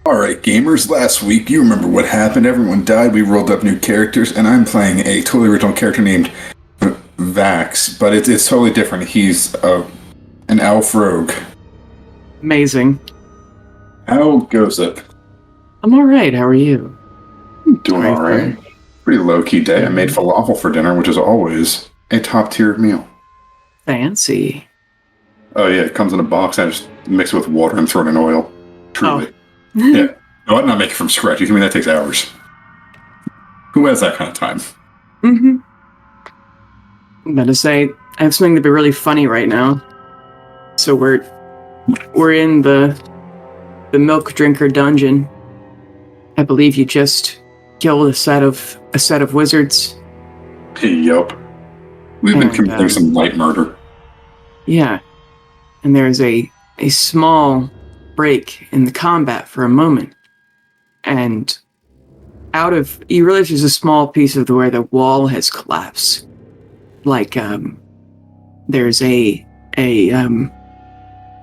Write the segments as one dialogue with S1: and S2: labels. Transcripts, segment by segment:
S1: Alright, gamers, last week, you remember what happened. Everyone died, we rolled up new characters, and I'm playing a totally original character named Vax, but it's totally different. He's an elf rogue.
S2: Amazing.
S1: How goes it?
S2: I'm alright, how are you?
S1: Doing alright. Pretty low-key day. I made falafel for dinner, which is always a top-tier meal.
S2: Fancy.
S1: Oh yeah, it comes in a box, and I just mix it with water and throw it in oil. Truly.
S2: Oh.
S1: Yeah. No, I'm not making it from scratch. You tell me that takes hours. Who has that kind of time?
S2: Mm-hmm. I'm about to say, I have something to be really funny right now. So we're in the milk drinker dungeon. I believe you just killed a set of wizards.
S1: Yup. We've been committing some light murder.
S2: Yeah. And there's a small break in the combat for a moment. And you realize there's a small piece of where the wall has collapsed. Like, there's a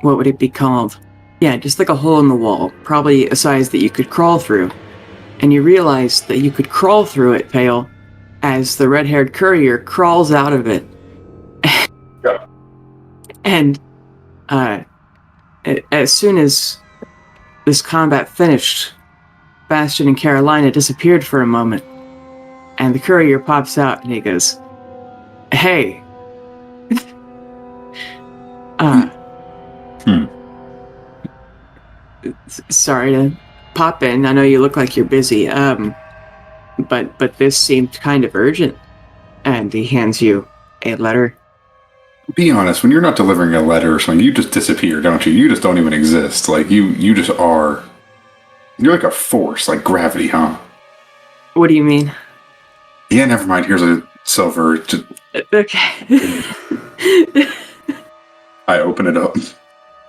S2: what would it be called? Yeah, just like a hole in the wall, probably a size that you could crawl through. And you realize that you could crawl through it, Pale, as the red-haired courier crawls out of it.
S1: Yeah.
S2: And, as soon as this combat finished, Bastion and Carolina disappeared for a moment, and the courier pops out and he goes, "Hey, sorry to pop in. I know you look like you're busy, but this seemed kind of urgent." And he hands you a letter.
S1: Be honest, when you're not delivering a letter or something, you just disappear, don't you? You just don't even exist. Like, you just are... You're like a force, like gravity, huh?
S2: What do you mean?
S1: Yeah, never mind. Here's a silver...
S2: Okay.
S1: I open it up.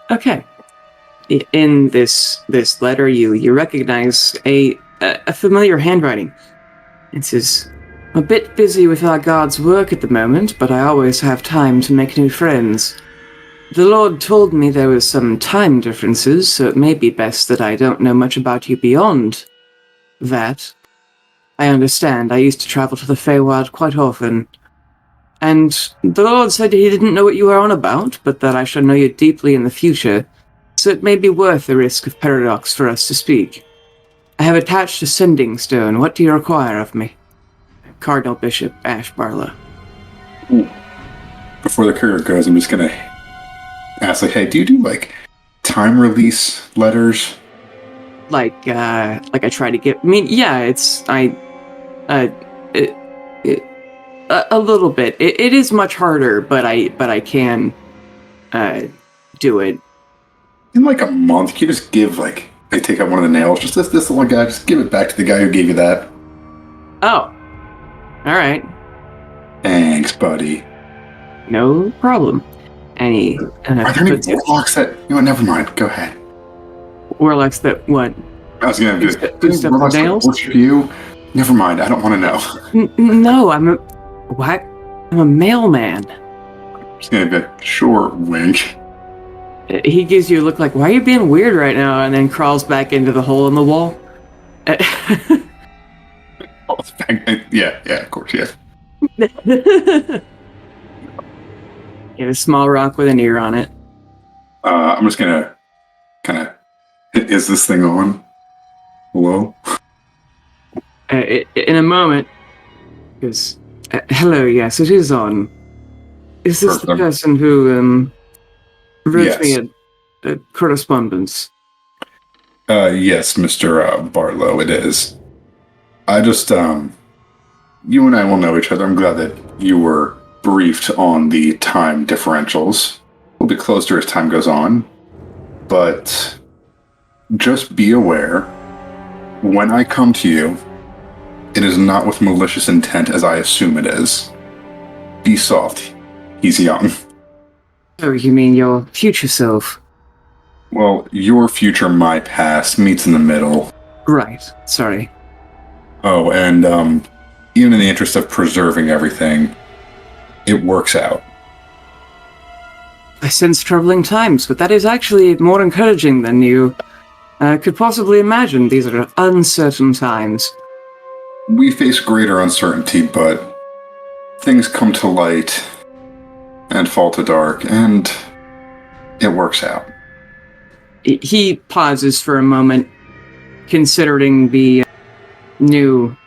S2: Okay. In this letter, you recognize a familiar handwriting. It says, "I'm a bit busy with our God's work at the moment, but I always have time to make new friends. The Lord told me there was some time differences, so it may be best that I don't know much about you beyond that. I understand. I used to travel to the Feywild quite often. And the Lord said he didn't know what you were on about, but that I shall know you deeply in the future, so it may be worth the risk of paradox for us to speak. I have attached a sending stone. What do you require of me? Cardinal Bishop Ash Barlow."
S1: Before the courier goes, I'm just gonna ask, like, hey, do you do, like, time release letters?
S2: Like I try to get... I mean, yeah, a little bit. It is much harder, but I can do it.
S1: In, like, a month, you just give, like, I take out one of the nails, just this little guy, just give it back to the guy who gave you that.
S2: Oh. Alright.
S1: Thanks, buddy.
S2: No problem. And he...
S1: Are there any warlocks that... You know what, never mind. Go ahead.
S2: Warlocks that what?
S1: I was gonna do
S2: stuff with nails?
S1: Worship you? Never mind, I don't want to know.
S2: No, I'm a mailman.
S1: Just gonna be a short wink.
S2: He gives you a look like, why are you being weird right now? And then crawls back into the hole in the wall.
S1: Yeah, of course, yeah.
S2: You have a small rock with an ear on it.
S1: I'm just gonna kind of... Is this thing on? Hello?
S2: In a moment, because Hello, yes, it is on. Is this the
S1: Perfect.
S2: person who wrote me
S1: Yes.
S2: a correspondence?
S1: Yes, Mr. Barlow, it is. I just, you and I will know each other. I'm glad that you were briefed on the time differentials. We'll be closer as time goes on. But just be aware, when I come to you, it is not with malicious intent as I assume it is. Be soft. He's young.
S2: Oh, you mean your future self?
S1: Well, your future, my past, meets in the middle.
S2: Right, sorry.
S1: Oh, and even in the interest of preserving everything, it works out.
S2: I sense troubling times, but that is actually more encouraging than you could possibly imagine. These are uncertain times.
S1: We face greater uncertainty, but things come to light and fall to dark, and it works out.
S2: He pauses for a moment, considering the new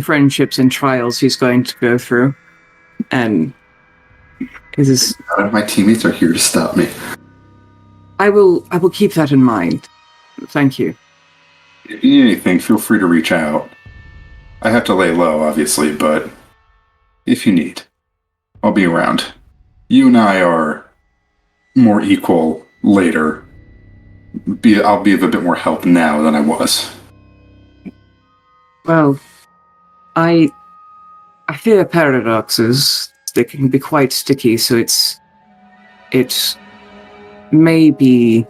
S2: friendships and trials he's going to go through, and
S1: None of my teammates are here to stop me.
S2: I will keep that in mind. Thank you.
S1: If you need anything, feel free to reach out. I have to lay low, obviously, but if you need, I'll be around. You and I are more equal later. I'll be of a bit more help now than I was.
S2: Well, I fear paradoxes. They can be quite sticky, so it may be.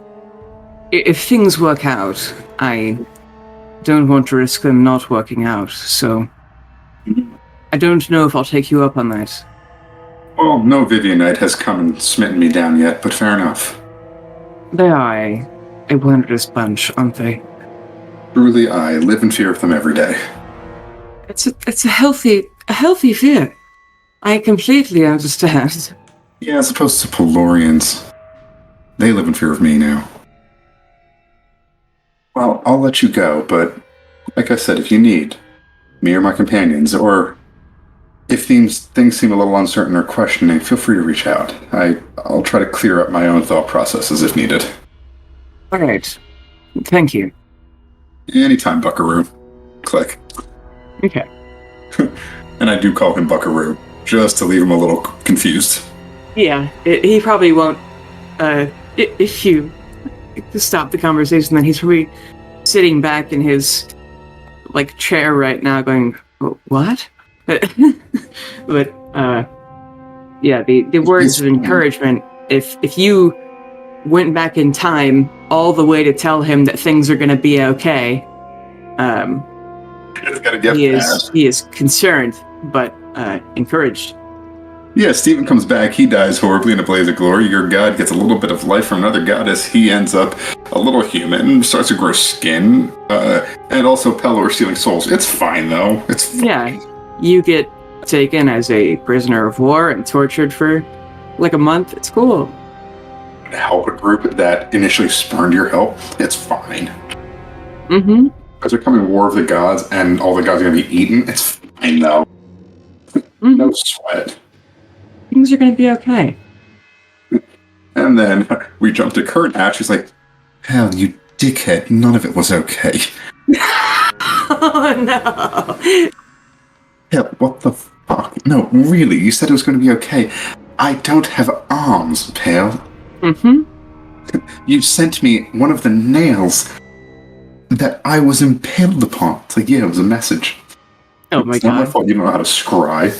S2: If things work out, I don't want to risk them not working out, so I don't know if I'll take you up on that.
S1: Well, no Vivianite has come and smitten me down yet, but fair enough.
S2: They are a wondrous bunch, aren't they?
S1: Truly, I live in fear of them every day.
S2: It's a healthy fear. I completely understand.
S1: Yeah, as opposed to Pelorians. They live in fear of me now. Well, I'll let you go, but like I said, if you need me or my companions, or if things seem a little uncertain or questioning, feel free to reach out. I'll try to clear up my own thought processes if needed.
S2: All right. Thank you.
S1: Anytime, Buckaroo. Click.
S2: Okay.
S1: And I do call him Buckaroo, just to leave him a little confused.
S2: Yeah, he probably won't. If you stop the conversation, then he's probably sitting back in his chair right now, going, "What?" But yeah, the words of encouragement. If you went back in time all the way to tell him that things are going to be okay,
S1: It's gotta get
S2: he is concerned but encouraged.
S1: Yeah, Stephen comes back, he dies horribly in a blaze of glory. Your god gets a little bit of life from another goddess. He ends up a little human, starts to grow skin, and also Pelor stealing souls. It's fine, though. It's fine.
S2: Yeah, you get taken as a prisoner of war and tortured for a month. It's cool.
S1: Help a group that initially spurned your help. It's fine.
S2: Mm-hmm.
S1: Because they're coming War of the Gods, and all the gods are going to be eaten. It's fine, though.
S2: Mm-hmm.
S1: No sweat.
S2: Things are going to be okay.
S1: And then we jump to Kurt, and Ashley's like, hell, you dickhead, none of it was okay.
S2: Oh, no.
S1: Yeah, what the fuck? No, really, you said it was going to be okay. I don't have arms, Pale.
S2: Mm-hmm.
S1: You sent me one of the nails that I was impaled upon. It's like, yeah, it was a message.
S2: Oh my
S1: It's not my
S2: god.
S1: fault you don't know how to scry.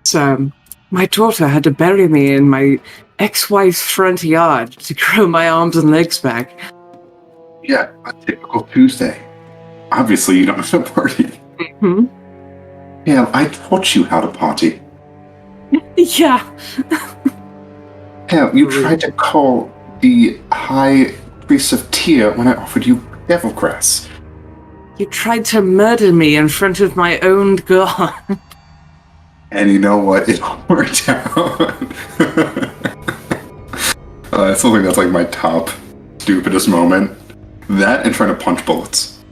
S2: So, my daughter had to bury me in my ex-wife's front yard to grow my arms and legs back.
S1: Yeah, a typical Tuesday. Obviously, you don't have to party.
S2: Mm-hmm.
S1: Yeah, I taught you how to party.
S2: Yeah.
S1: Hell, you tried to call the High Priest of Tyr when I offered you devil grass.
S2: You tried to murder me in front of my own god.
S1: And you know what? It all worked out. I still think that's my top stupidest moment. That and trying to punch bullets.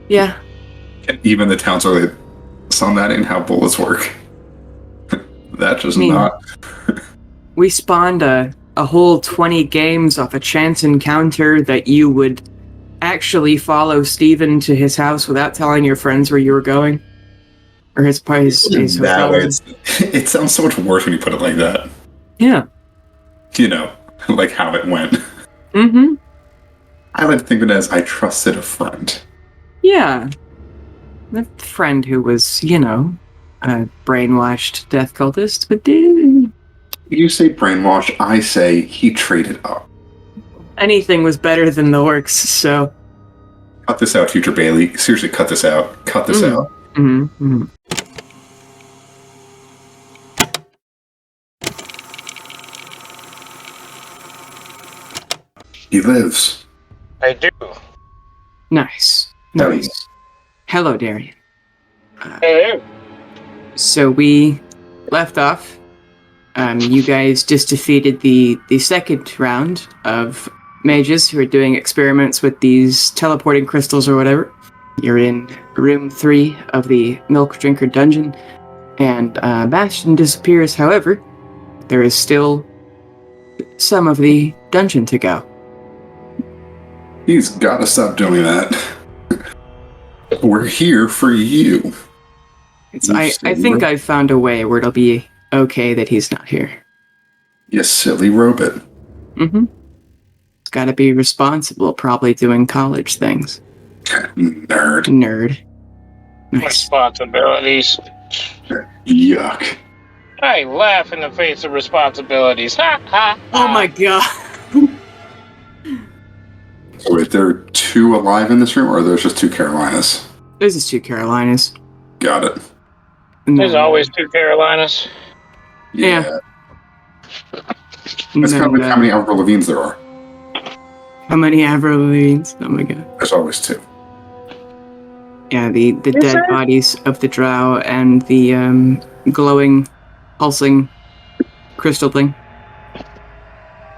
S2: Yeah.
S1: And even the towns are like, on that and how bullets work. That just not.
S2: We spawned a whole 20 games off a chance encounter that you would actually follow Steven to his house without telling your friends where you were going. Or his hotel room.
S1: It sounds so much worse when you put it like that.
S2: Yeah.
S1: You know, like how it went.
S2: Mm-hmm.
S1: I like to think of it as I trusted a friend.
S2: Yeah. The friend who was, a brainwashed death cultist, but
S1: You say brainwash, I say he traded up.
S2: anything was better than the orcs, so...
S1: Cut this out, future Bailey. Seriously, cut this out. Cut this out.
S2: Mm-hmm.
S1: He lives.
S3: I do.
S2: Nice.
S1: Hell
S2: Nice. Hello, Darian.
S3: Hello.
S2: So we left off. You guys just defeated the second round of mages who are doing experiments with these teleporting crystals or whatever. You're in room 3 of the Milk Drinker dungeon, and Bastion disappears. However, there is still some of the dungeon to go.
S1: He's got to stop doing that. We're here for you.
S2: I think I've found a way where it'll be okay that he's not here.
S1: You silly robot.
S2: Mm-hmm. He's got to be responsible, probably doing college things.
S1: Nerd.
S2: Nice.
S3: Responsibilities.
S1: Yuck.
S3: I laugh in the face of responsibilities. Ha ha.
S2: Oh my god.
S1: So wait, there are 2 alive in this room, or there's just 2 Carolinas?
S2: This is 2 Carolinas.
S1: Got it.
S3: There's always 2 Carolinas.
S2: Yeah.
S1: That's kind of like how many Avril Lavignes there are.
S2: How many Avril Lavignes? Oh my god.
S1: There's always 2.
S2: Yeah, the dead bodies of the drow and the glowing, pulsing crystal thing.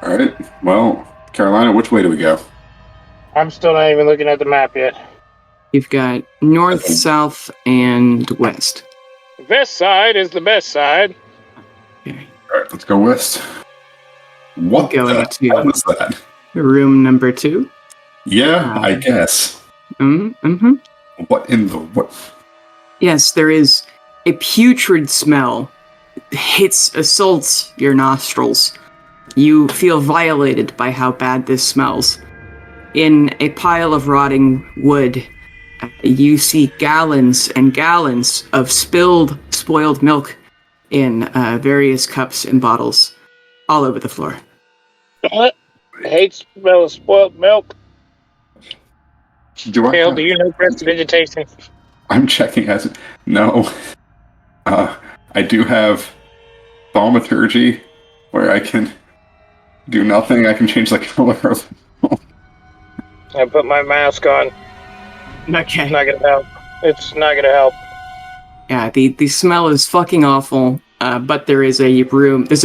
S1: Alright, well, Carolina, which way do we go?
S3: I'm still not even looking at the map yet.
S2: You've got north, south, and west.
S3: This side is the best side.
S2: Okay.
S1: Alright, let's go west. What
S2: Going
S1: the
S2: to-
S1: hell was that?
S2: Room number 2.
S1: Yeah, I guess.
S2: Mm-hmm.
S1: What in the... what?
S2: Yes, there is a putrid smell. Assaults your nostrils. You feel violated by how bad this smells. In a pile of rotting wood, you see gallons and gallons of spoiled milk in various cups and bottles all over the floor.
S3: What? I hate smell of spoiled milk. Hale, do you know prestidigitation?
S1: I'm checking as... No. I do have thaumaturgy, where I can do nothing. I can change the color of...
S3: I put my mask on.
S2: Okay.
S3: It's not gonna help. It's not gonna help.
S2: Yeah, the smell is fucking awful, but there's a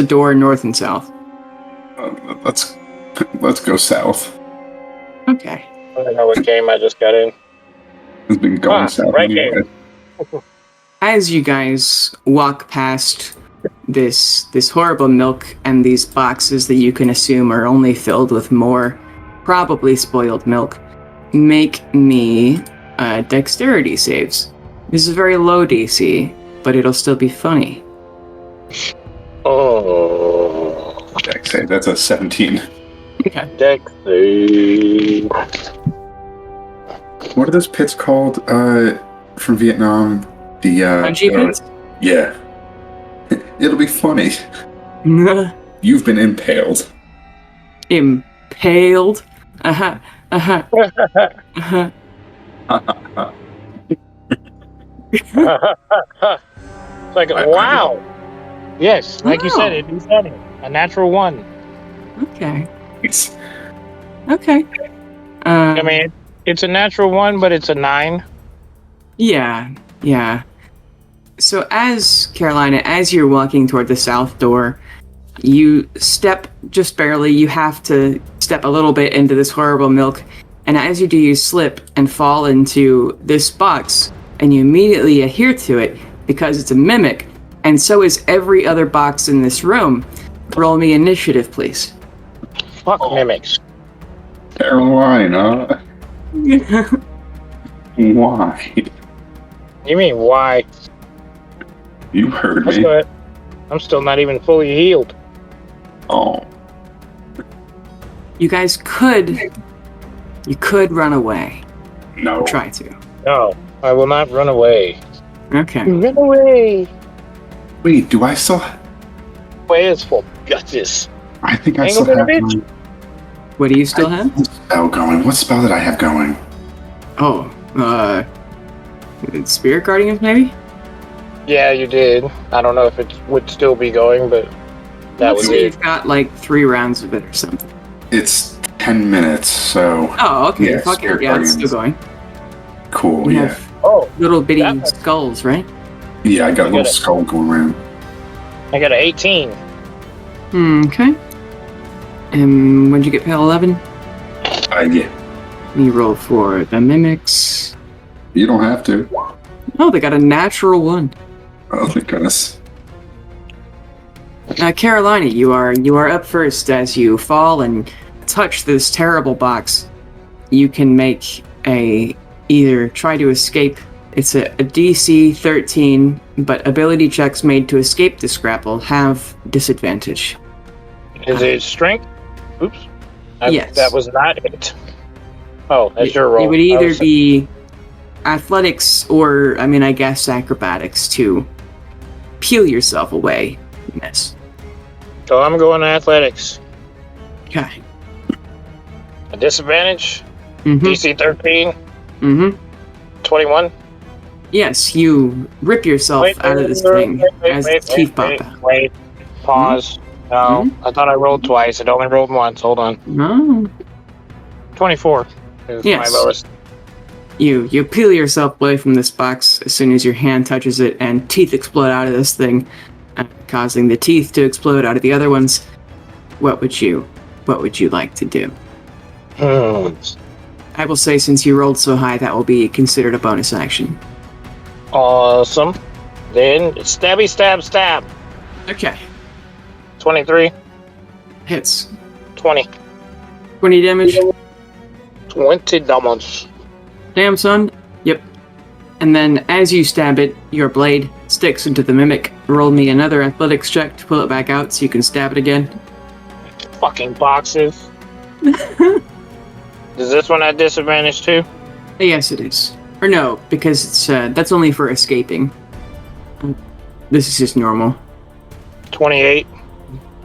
S2: door north and south.
S1: Let's go south.
S2: Okay.
S3: I don't know what game I just got in.
S1: It's been going south
S3: right
S1: anyway.
S2: As you guys walk past this horrible milk and these boxes that you can assume are only filled with more probably spoiled milk, make me dexterity saves. This is a very low DC, but it'll still be funny.
S3: Oh.
S1: Dex save, that's a 17.
S2: Okay.
S3: Dex save.
S1: What are those pits called from Vietnam? The
S2: Bungee pits?
S1: Yeah. It'll be funny. You've been impaled.
S2: Impaled? Uh-huh. Uh-huh. Uh-huh.
S3: It's like, wow. Yes, like you said, it'd be funny. A natural 1.
S2: Okay.
S1: It's...
S2: Okay.
S3: I mean, it's a natural 1, but it's a 9.
S2: Yeah. So Carolina, as you're walking toward the south door, you step just barely. You have to step a little bit into this horrible milk. And as you do, you slip and fall into this box. and you immediately adhere to it because it's a mimic, and so is every other box in this room. Roll me initiative, please.
S3: Fuck mimics.
S1: Carolina. Why?
S3: You mean why?
S1: You heard
S3: That's
S1: me.
S3: good. I'm still not even fully healed.
S1: Oh.
S2: You guys could run away.
S1: No.
S2: Try to.
S3: No, I will not run away.
S2: Okay.
S3: Run away.
S1: Wait, do I still...
S3: Way is for guts.
S1: I think I
S3: Ain't
S1: still
S3: gonna
S1: have
S3: be a
S1: my...
S2: What do you still have?
S1: spell going. What spell did I have going?
S2: Oh, Spirit Guardians, maybe?
S3: Yeah, you did. I don't know if it would still be going, but that was it.
S2: You've got like 3 rounds of it or something.
S1: It's 10 minutes, so...
S2: Oh, okay.
S1: Yeah,
S2: Fuck it.
S1: Spirit
S2: Yeah, it's still
S1: Guardians.
S2: going.
S1: Cool,
S2: You
S1: yeah.
S2: have
S3: Oh,
S2: little bitty
S3: That-
S2: skulls, right?
S1: Yeah, I got a little
S3: got it.
S1: skull going around.
S3: I got an 18.
S2: Okay. And when did you get past 11?
S1: Yeah.
S2: You roll for the mimics.
S1: You don't have to.
S2: Oh, they got a natural 1.
S1: Oh, thank goodness.
S2: Carolina, you are up first as you fall and touch this terrible box. You can make either try to escape. It's a DC 13, but ability checks made to escape this grapple have disadvantage.
S3: Is it strength? Oops.
S2: Yes.
S3: That was not it. Oh, that's your roll.
S2: It would
S3: I
S2: either
S3: was-
S2: be athletics or, I guess, acrobatics to peel yourself away. Yes.
S3: So I'm going athletics.
S2: Okay.
S3: A disadvantage.
S2: Mm-hmm.
S3: DC 13.
S2: Mm-hmm.
S3: 21.
S2: Yes, you rip yourself out of this thing as the teeth pop out.
S3: Wait. Pause. No, I thought I rolled twice. It only rolled once. Hold on.
S2: No.
S3: 24 is
S2: Yes.
S3: my lowest.
S2: You peel yourself away from this box as soon as your hand touches it, and teeth explode out of this thing, causing the teeth to explode out of the other ones. What would you like to do? I will say, since you rolled so high, that will be considered a bonus action.
S3: Awesome. Then it's stabby stab stab.
S2: Okay.
S3: 23.
S2: Hits.
S3: 20.
S2: 20 damage.
S3: 20 damage.
S2: Damn, son. Yep. And then, as you stab it, your blade sticks into the mimic. Roll me another athletics check to pull it back out so you can stab it again.
S3: Fucking boxes. Does this one have disadvantage too?
S2: Yes, it is. Or no, because it's that's only for escaping. This is just normal.
S3: 28.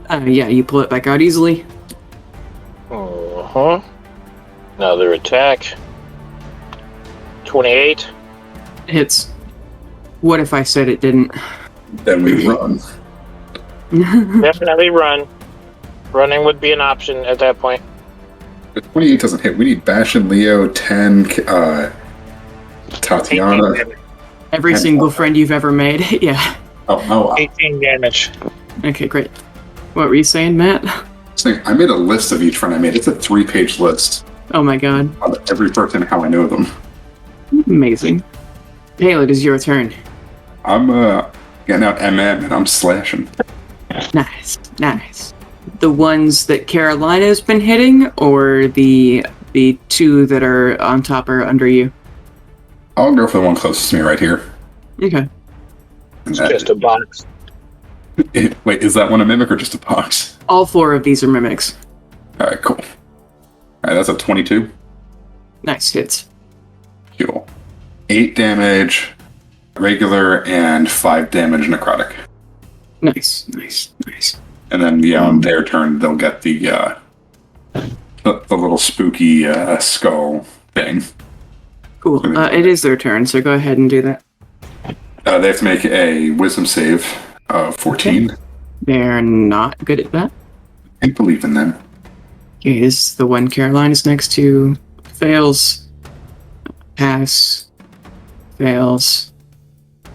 S2: Yeah, you pull it back out easily.
S3: Uh-huh. Another attack. 28.
S2: Hits. What if I said it didn't?
S1: Then we run.
S3: Definitely run. Running would be an option at that point.
S1: The 28 doesn't hit. We need Bash and Leo, 10, Tatiana.
S3: 18 damage.
S2: Every single friend you've ever made. Yeah.
S1: Oh,
S3: 18 damage.
S2: Okay, great. What were you saying, Matt?
S1: I made a list of each friend I made. It's a 3-page list
S2: Oh my god.
S1: of every person and how I know them.
S2: Amazing. Taylor, it is your turn.
S1: I'm getting out MM and I'm slashing.
S2: Nice, nice. The ones that Carolina's been hitting, or the 2 that are on top or under you?
S1: I'll go for the one closest to me right here.
S2: Okay.
S1: And
S3: It's
S1: that-
S3: just a box.
S1: Wait, is that one a mimic or just a box?
S2: All 4 of these are mimics.
S1: Alright, cool. Alright, that's a 22.
S2: Nice hits.
S1: Cool. 8 damage, regular, and 5 damage necrotic.
S2: Nice, nice, nice.
S1: And then, on their turn, they'll get the little spooky skull thing.
S2: Cool. It is their turn, so go ahead and do that.
S1: They have to make a wisdom save of 14.
S2: They're not good at that.
S1: I believe in them.
S2: Okay, this is the one Carolina's next to. Fails. Pass. Fails.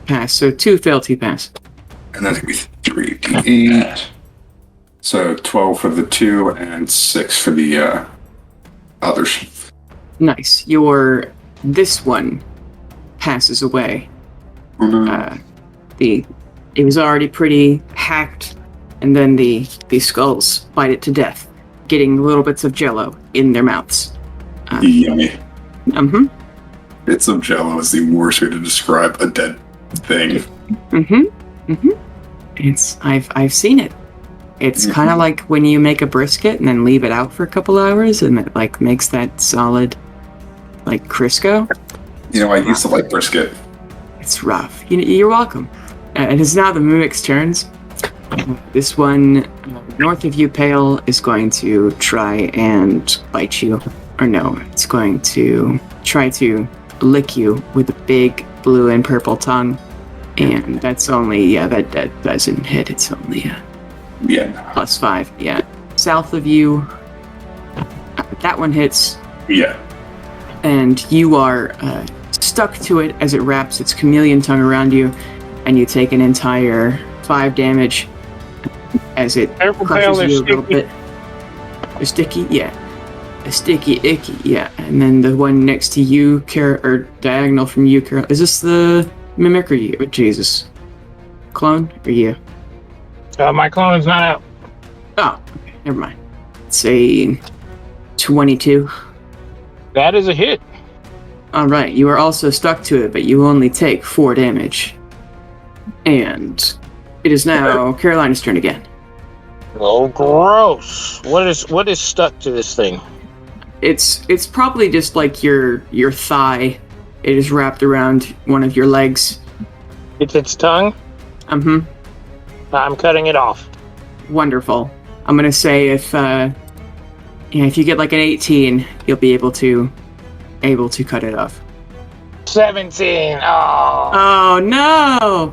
S2: Pass. So 2 fail, 2 pass.
S1: And that's going to be 3d8. So 12 for the 2 and 6 for the others.
S2: Nice. This one passes away.
S1: Oh no.
S2: It was already pretty hacked, and then the skulls bite it to death, getting little bits of jello in their mouths.
S1: Yummy.
S2: Mm-hmm.
S1: Bits of jello is the worst way to describe a dead thing.
S2: Mm-hmm. Mm-hmm. I've seen it. It's kind of like when you make a brisket and then leave it out for a couple hours, and it like makes that solid, like Crisco.
S1: I used to like brisket.
S2: It's rough. You're welcome. It is now the mimic's turns. This one, north of you, Pale, is going to try and bite you. Or no, it's going to try to lick you with a big blue and purple tongue. And that's only, that doesn't hit. It's only +5. Yeah. South of you, that one hits.
S1: Yeah.
S2: And you are stuck to it as it wraps its chameleon tongue around you, and you take an entire 5 damage as it crushes you a little bit. A sticky, yeah. A sticky icky, yeah. And then the one next to you, or diagonal from you, Carol. Is this the mimic or you? Jesus. Clone or you?
S3: My clone is not out.
S2: Oh, okay, never mind. It's a 22.
S3: That is a hit.
S2: Alright, you are also stuck to it, but you only take 4 damage. And it is now Carolina's turn again.
S3: Oh, gross! What is stuck to this thing?
S2: It's probably just like your thigh. It is wrapped around one of your legs.
S3: It's its tongue?
S2: Mm-hmm.
S3: I'm cutting it off.
S2: Wonderful. I'm gonna say if you get like an 18, you'll be able to cut it off.
S3: 17. Oh.
S2: Oh no!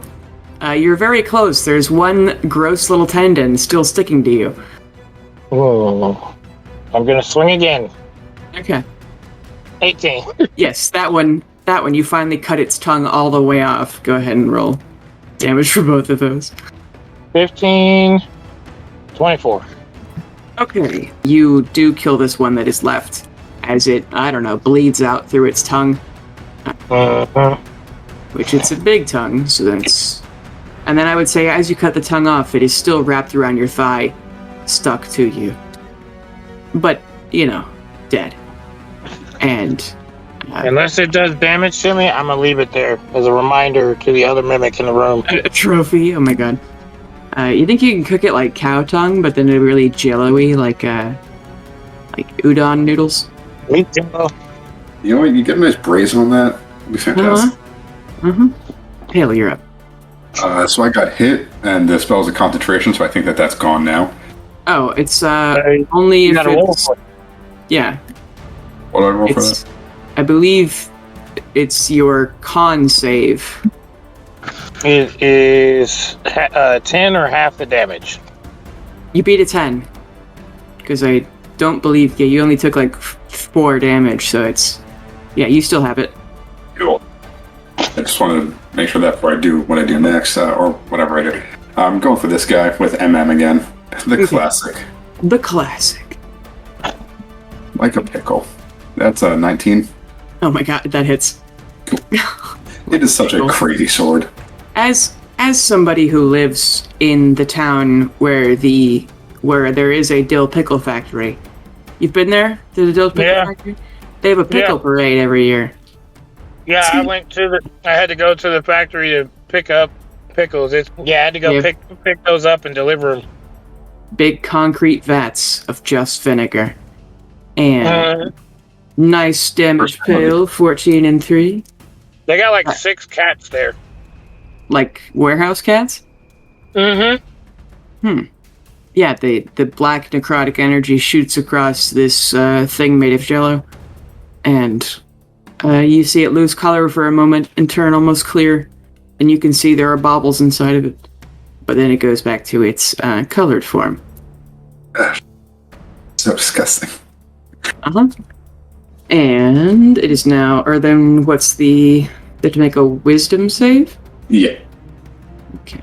S2: You're very close. There's one gross little tendon still sticking to you.
S3: Oh. I'm gonna swing again.
S2: Okay.
S3: 18.
S2: Yes, that one. You finally cut its tongue all the way off. Go ahead and roll damage for both of those.
S3: 15. 24.
S2: Okay. You do kill this one that is left as it, bleeds out through its tongue. Which it's a big tongue, so that's... And then I would say as you cut the tongue off, it is still wrapped around your thigh, stuck to you. But, dead. And...
S3: unless it does damage to me, I'm gonna leave it there as a reminder to the other mimic in the room.
S2: A trophy? Oh my god. You think you can cook it like cow tongue, but then it'll be really jello-y, like udon noodles?
S3: Me too.
S1: You know what? You get a nice braise on that. It'd be fantastic.
S2: Haley, you're up.
S1: So I got hit, and the spell's a concentration, so I think that's gone now.
S2: Oh, it's only if it's... Yeah.
S1: What do I roll for that?
S2: I believe it's your con save.
S3: It is 10 or half the damage.
S2: You beat a 10. Because I don't believe... Yeah, you only took like 4 damage, so it's... Yeah, you still have it.
S1: Cool. I just wanted to make sure that before I do what I do next, or whatever I do. I'm going for this guy with MM again. The classic.
S2: The classic.
S1: Like a pickle. That's a 19.
S2: Oh my god, that hits.
S1: Cool. It is such a crazy sword.
S2: As somebody who lives in the town where there is a dill pickle factory, you've been there to the dill pickle factory? They have a pickle parade every year.
S3: Yeah, I had to go to the factory to pick up pickles. I had to go pick those up and deliver them.
S2: Big concrete vats of just vinegar. And nice damage Pale, 14 and 3.
S3: They got like 6 cats there.
S2: Like warehouse cats?
S3: Mm-hmm.
S2: Yeah, the black necrotic energy shoots across this thing made of jello. And you see it lose color for a moment and turn almost clear. And you can see there are baubles inside of it. But then it goes back to its colored form.
S1: So disgusting.
S2: And it is now... Or then what's the... They have to make a wisdom save?
S1: Yeah.
S2: Okay.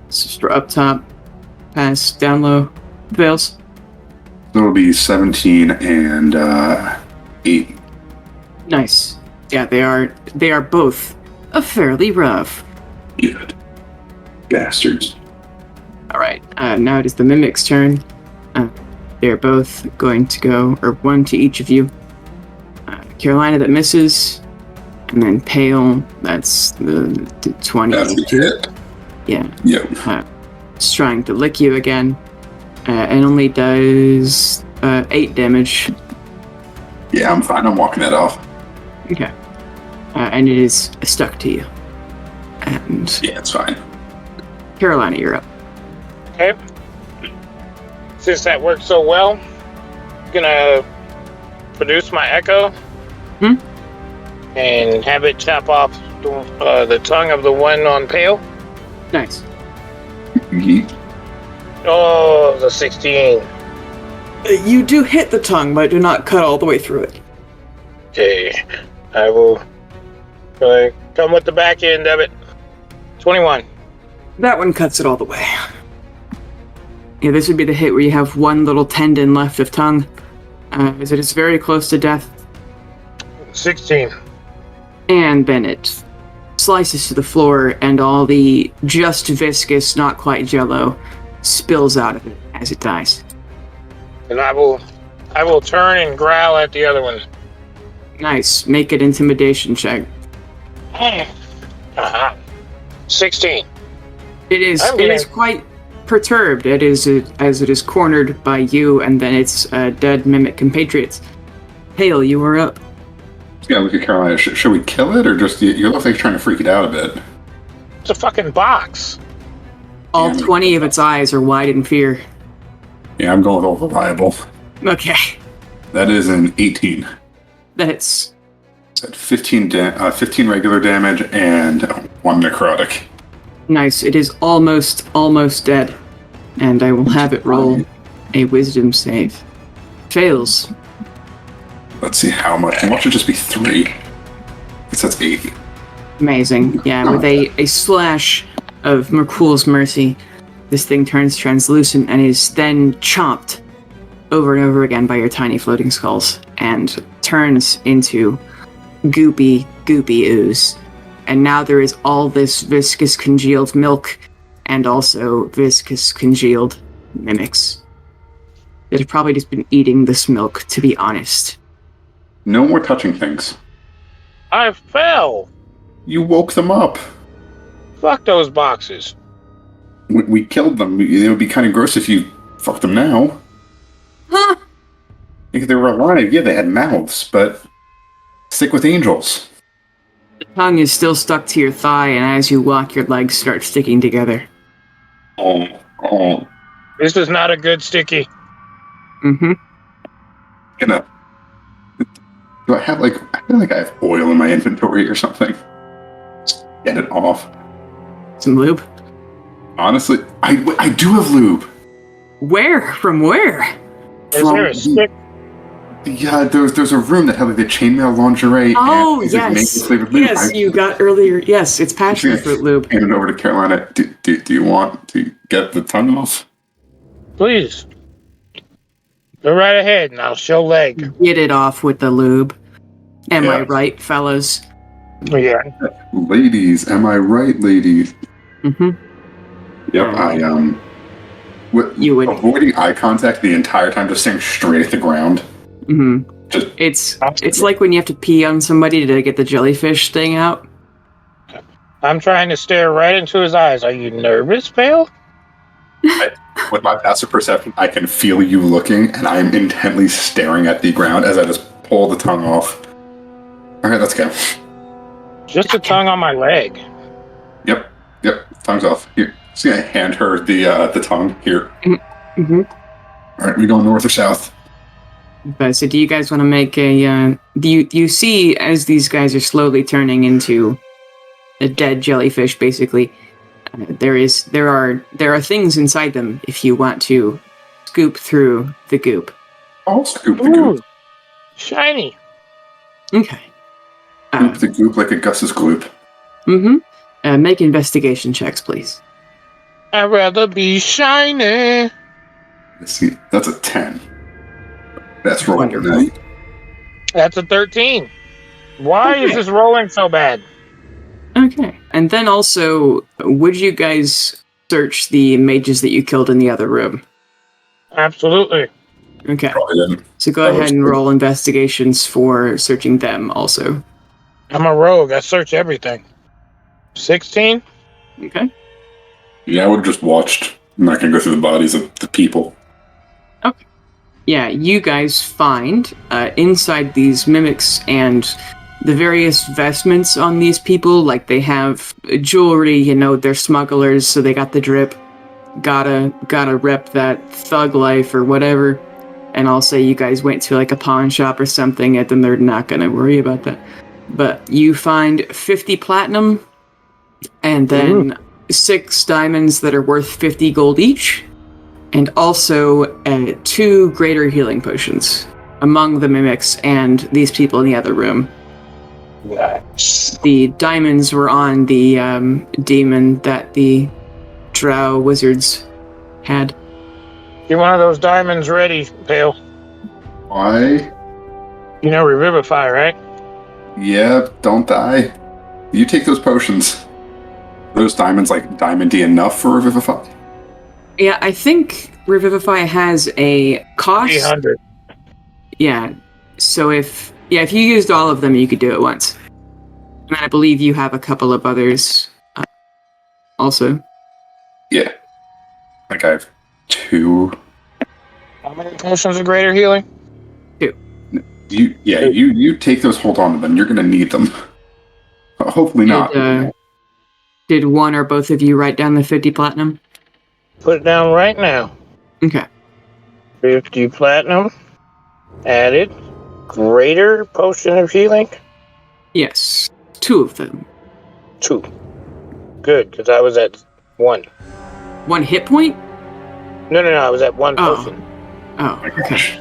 S2: So up top. Pass. Down low. Fails.
S1: So it'll be 17 and 8.
S2: Nice. Yeah, they are both fairly rough.
S1: Good. Bastards.
S2: All right, now it is the mimic's turn. They're both going to go, or one to each of you. Carolina that misses, and then Pale, that's the 20.
S1: That's a hit.
S2: Yeah.
S1: Yep.
S2: It's trying to lick you again, and only does 8 damage.
S1: Yeah, I'm fine. I'm walking that off.
S2: Okay. And it is stuck to you. And
S1: Yeah, it's fine.
S2: Carolina, you're up.
S3: Okay. Since that worked so well, I'm gonna produce my echo and have it chop off the tongue of the one on Pale.
S2: Nice.
S1: Yeet.
S3: Oh, the 16.
S2: You do hit the tongue, but do not cut all the way through it.
S3: Okay, I will come with the back end of it. 21.
S2: That one cuts it all the way. Yeah, this would be the hit where you have one little tendon left of tongue, as it is very close to death.
S3: 16.
S2: And then it slices to the floor, and all the just viscous, not quite jello, spills out of it as it dies.
S3: And I will turn and growl at the other one.
S2: Nice. Make an intimidation check.
S3: 16.
S2: It is quite perturbed. It is as it is cornered by you and then its dead mimic compatriots. Hale, you are up.
S1: Yeah, look at Carolina. Should we kill it, or just you look like you're trying to freak it out a bit?
S3: It's a fucking box.
S2: All
S1: Yeah,
S2: 20 of its eyes are wide in fear.
S1: Yeah, I'm going with all reliable.
S2: Okay.
S1: That is an 18.
S2: That's
S1: 15 regular damage and 1 necrotic.
S2: nice. It is almost dead. And I will have it roll a wisdom save. Fails.
S1: Let's see how much. Watch it just be 3. That's 8.
S2: Amazing. Yeah, with a slash of Merkul's mercy, this thing turns translucent and is then chomped over and over again by your tiny floating skulls and turns into goopy ooze. And now there is all this viscous congealed milk and also viscous congealed mimics that have probably just been eating this milk, to be honest.
S1: No more touching things.
S3: I fell.
S1: You woke them up.
S3: Fuck those boxes.
S1: We killed them. It would be kind of gross if you fucked them now.
S2: Huh?
S1: If they were alive, yeah, they had mouths, but stick with angels.
S2: The tongue is still stuck to your thigh, and as you walk, your legs start sticking together.
S1: Oh.
S3: This is not a good sticky.
S2: Mm-hmm.
S1: Do I have I feel like I have oil in my inventory or something. Just get it off.
S2: Some lube?
S1: Honestly, I do have lube.
S2: Where? From where?
S3: Is there a stick?
S1: Yeah, there's a room that had the chainmail lingerie.
S2: Oh,
S1: and
S2: yes.
S1: flavored lube.
S2: Yes, you got earlier. Yes, it's passion fruit lube.
S1: Hand it over to Carolina. Do you want to get the tongue off?
S3: Please. Go right ahead and I'll show leg.
S2: Get it off with the lube. Am I
S1: Yeah.
S2: right, fellas?
S3: Yeah.
S1: Ladies, am I right, ladies?
S2: Mm-hmm.
S1: Yep,
S2: You would.
S1: avoiding eye contact the entire time, just staying straight at the ground.
S2: Mm-hmm.
S1: Just
S2: It's like when you have to pee on somebody to get the jellyfish thing out.
S3: I'm trying to stare right into his eyes. Are you nervous, Pale?
S1: with my passive perception, I can feel you looking, and I'm intently staring at the ground as I just pull the tongue off. All right, let's go.
S3: Just a tongue on my leg.
S1: Yep, tongue's off. Here, just gonna hand her the tongue. Here.
S2: Mm-hmm.
S1: All right, we going north or south?
S2: So do you guys want to make a... Do you see, as these guys are slowly turning into a dead jellyfish, basically, there are things inside them if you want to scoop through the goop.
S1: I'll scoop the
S3: Ooh,
S1: goop.
S3: shiny.
S2: Okay.
S1: Scoop the goop like a Gus's gloop.
S2: Mm-hmm. Make investigation checks, please.
S3: I'd rather be shiny.
S1: Let's see, that's a 10. That's rolling
S2: Wonderful.
S1: tonight.
S3: That's a 13. Why is this rolling so bad?
S2: Okay. And then also, would you guys search the mages that you killed in the other room?
S3: Absolutely.
S2: Okay.
S1: Probably didn't.
S2: So go
S1: That
S2: ahead
S1: was
S2: and
S1: good.
S2: roll investigations for searching them also.
S3: I'm a rogue. I search everything. 16?
S2: Okay.
S1: Yeah, I would have just watched. I'm not gonna go through the bodies of the people.
S2: Yeah, you guys find inside these mimics and the various vestments on these people, like they have jewelry, you know, they're smugglers, so they got the drip. Gotta rep that thug life or whatever. And I'll say you guys went to like a pawn shop or something, and then they're not gonna worry about that. But you find 50 platinum, and then 6 diamonds that are worth 50 gold each, and also 2 greater healing potions among the mimics and these people in the other room.
S3: Nice.
S2: The diamonds were on the demon that the drow wizards had.
S3: Get one of those diamonds ready, Pale.
S1: Why?
S3: You know Revivify, right?
S1: Yeah, don't die. You take those potions. Are those diamonds like diamondy enough for Revivify?
S2: Yeah, I think Revivify has a cost.
S3: 300.
S2: Yeah, so if you used all of them, you could do it once. And I believe you have a couple of others also.
S1: Yeah. Like I have 2.
S3: How many potions of greater healing?
S1: You take those, hold on to them. You're gonna need them. Hopefully not.
S2: Did one or both of you write down the 50 platinum?
S3: Put it down right now.
S2: Okay.
S3: 50 platinum. Added. Greater potion of healing.
S2: Yes. 2 of them.
S3: 2. Good, because I was at 1.
S2: 1 hit point?
S3: No, I was at 1
S2: Oh.
S3: potion.
S2: Oh,
S1: My
S2: okay.
S1: gosh.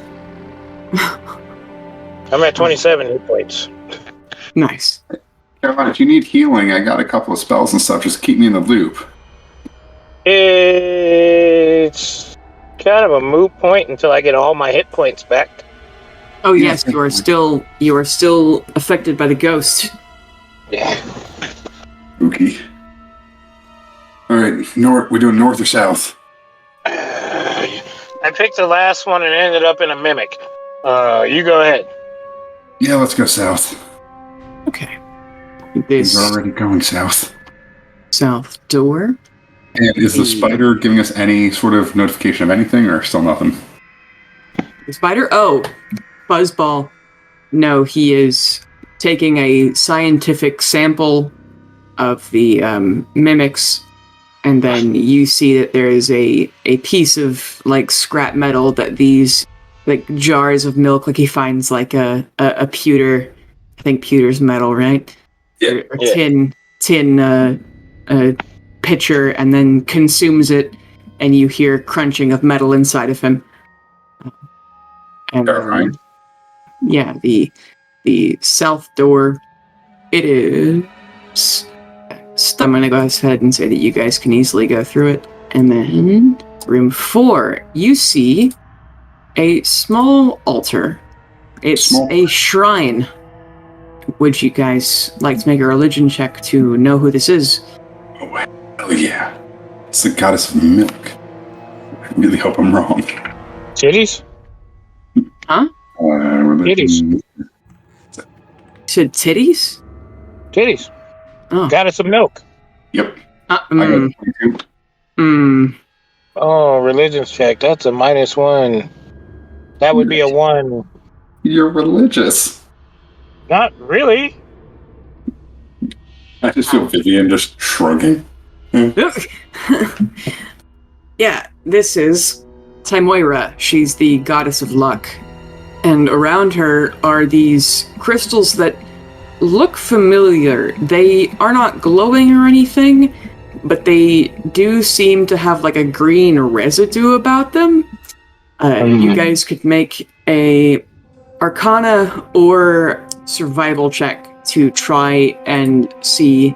S3: I'm at 27 hit points.
S2: Nice.
S1: Caroline, if you need healing, I got a couple of spells and stuff. Just keep me in the loop.
S3: It's kind of a moot point until I get all my hit points back.
S2: Oh
S1: Yeah,
S2: yes, you are still affected by the ghost.
S3: Yeah.
S1: Spooky. Alright, we're doing north or south?
S3: I picked the last one and ended up in a mimic. You go ahead.
S1: Yeah, let's go south.
S2: Okay.
S1: He's
S2: This
S1: already going south.
S2: south door.
S1: And is the spider giving us any sort of notification of anything, or still nothing?
S2: The spider? Oh, Buzzball. No, he is taking a scientific sample of the mimics, and then you see that there is a piece of like scrap metal that these like jars of milk, like he finds like a pewter. I think pewter's metal, right?
S1: Yeah.
S2: Or tin pitcher, and then consumes it, and you hear crunching of metal inside of him. And
S1: Terrifying.
S2: yeah, the south door. It is. So I'm gonna go ahead and say that you guys can easily go through it, and then room 4. You see a small altar. It's a shrine. Would you guys like to make a religion check to know who this is?
S1: Oh, hell yeah. It's the goddess of milk. I really hope I'm wrong.
S3: Titties?
S2: Huh?
S1: Religion.
S2: You said titties?
S3: Titties.
S2: Oh.
S3: Got us some milk.
S1: Yep. I got 22.
S3: Oh, religions check. That's a -1. That would be a 1.
S1: You're religious.
S3: Not really.
S1: I just feel Vivian just shrugging.
S2: Yeah, this is Timoira. She's the goddess of luck. And around her are these crystals that look familiar. They are not glowing or anything, but they do seem to have like a green residue about them. You guys could make a Arcana or survival check to try and see,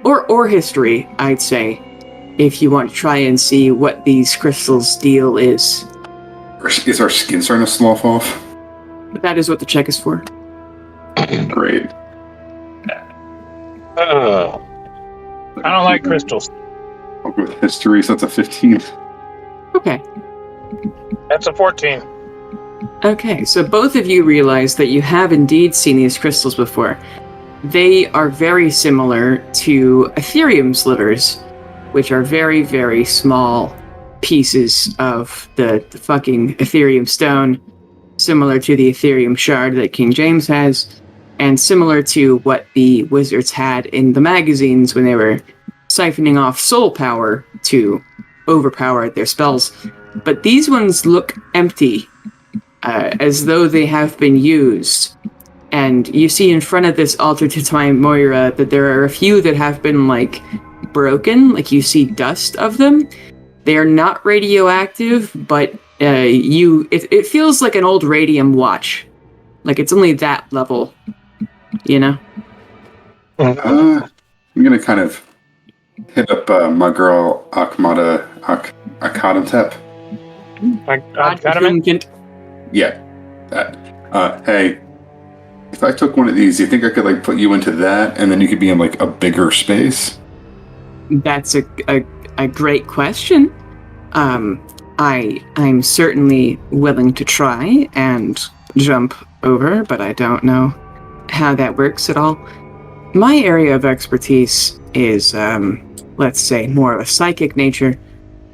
S2: or history, I'd say, if you want to try and see what these crystals' deal is.
S1: Is our skin starting to slough off?
S2: But that is what the check is for.
S1: Great.
S3: I don't like crystals.
S1: I'll go with history, so that's a 15.
S2: Okay.
S3: That's a 14.
S2: Okay, so both of you realize that you have indeed seen these crystals before. They are very similar to Ethereum slivers, which are very, very small pieces of the fucking Ethereum stone, similar to the Ethereum shard that King James has, and similar to what the wizards had in the magazines when they were siphoning off soul power to overpower their spells. But these ones look empty, as though they have been used. And you see in front of this altar to Time Moira that there are a few that have been, like, broken. Like, you see dust of them. They are not radioactive, but it feels like an old radium watch. Like, it's only that level, you know?
S1: I'm gonna kind of hit up my girl Akadamtep. Yeah, that. Hey, if I took one of these, do you think I could, like, put you into that, and then you could be in, like, a bigger space?
S2: That's a great question. I'm certainly willing to try and jump over, but I don't know how that works at all. My area of expertise is, let's say, more of a psychic nature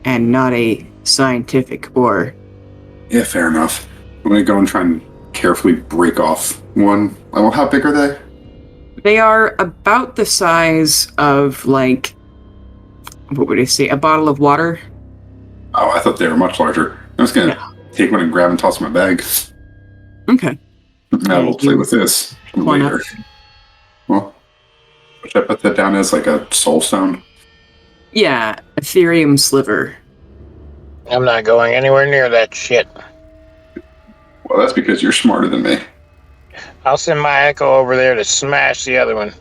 S2: and not a scientific or...
S1: Yeah, fair enough. I'm gonna go and try and carefully break off one. Well, how big are they?
S2: They are about the size of, like, what would I say, a bottle of water?
S1: Oh, I thought they were much larger. I'm just gonna take one and grab and toss in my bag.
S2: Okay.
S1: Now we'll play with this later. Well, should I put that down as, like, a soul stone?
S2: Yeah, Ethereum sliver.
S3: I'm not going anywhere near that shit.
S1: Well, that's because you're smarter than me.
S3: I'll send my echo over there to smash the other one.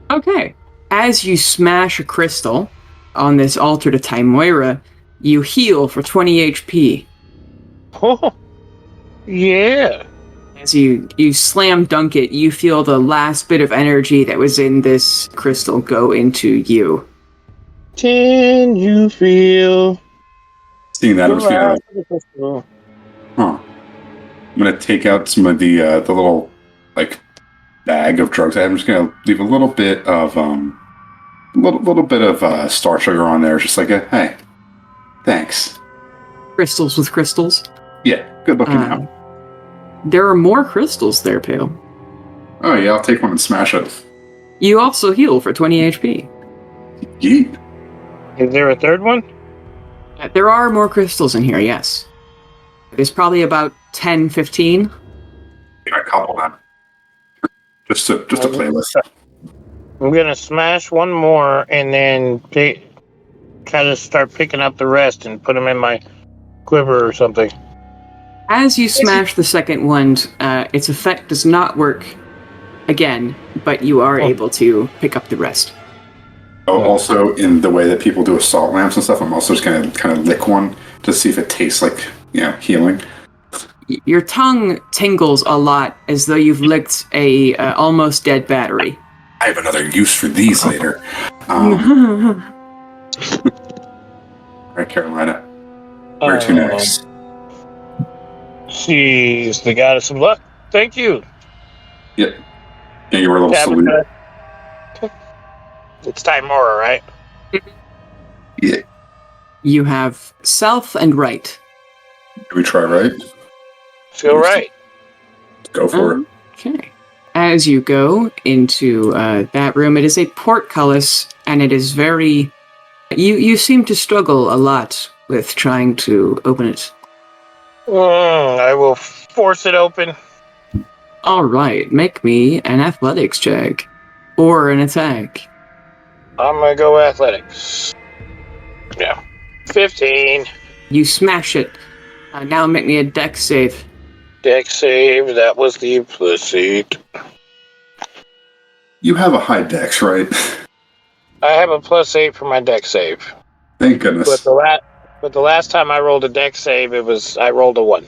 S2: Okay. As you smash a crystal on this altar to Time Moira, you heal for 20 HP.
S3: Oh, yeah.
S2: As you slam dunk it, you feel the last bit of energy that was in this crystal go into you.
S3: Can you feel...
S1: Seeing that, I'm just gonna... Huh. I'm gonna take out some of the little, like, bag of drugs. I'm just gonna leave a little bit of star sugar on there, just like a hey, thanks.
S2: Crystals with crystals.
S1: Yeah, good looking out.
S2: There are more crystals there, Pale.
S1: Oh yeah, I'll take one and smash it.
S2: You also heal for 20 HP.
S1: Yeet.
S3: Is there a third one?
S2: There are more crystals in here, yes. There's probably about 10, 15.
S1: I couple them. Just to play with.
S3: I'm gonna smash one more and then try to start picking up the rest and put them in my quiver or something.
S2: As you smash the second one, its effect does not work again, but you are able to pick up the rest.
S1: Oh, also, in the way that people do assault lamps and stuff, I'm also just gonna kind of lick one to see if it tastes like, healing.
S2: Your tongue tingles a lot, as though you've licked a almost dead battery.
S1: I have another use for these later. Alright, Carolina. Where to next?
S3: She's the goddess of luck. Thank you.
S1: Yep. Yeah, you were a little salute.
S3: It's Time Moira, right?
S1: Yeah.
S2: You have self and right.
S1: Do we try right?
S3: Feel right.
S1: Go for it.
S2: Okay. As you go into that room, it is a portcullis, and it is very... You seem to struggle a lot with trying to open it.
S3: I will force it open.
S2: All right, make me an athletics check. Or an attack.
S3: I'm going to go athletics. Yeah. 15.
S2: You smash it. Now make me a dex save.
S3: Dex save, that was the implicit.
S1: You have a high dex, right?
S3: I have a +8 for my dex save.
S1: Thank goodness.
S3: But the last time I rolled a dex save, I rolled a 1.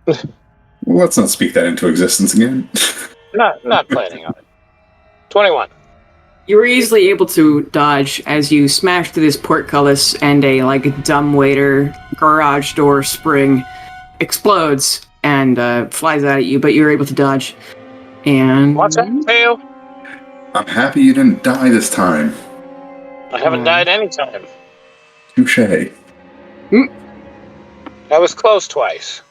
S1: Well, let's not speak that into existence again.
S3: Not planning on it. 21.
S2: You were easily able to dodge as you smash through this portcullis and a dumbwaiter garage door spring explodes and flies out at you, but you're able to dodge. And
S3: What's up, Tail?
S1: I'm happy you didn't die this time.
S3: I haven't died any time.
S1: Touche.
S3: I was close twice.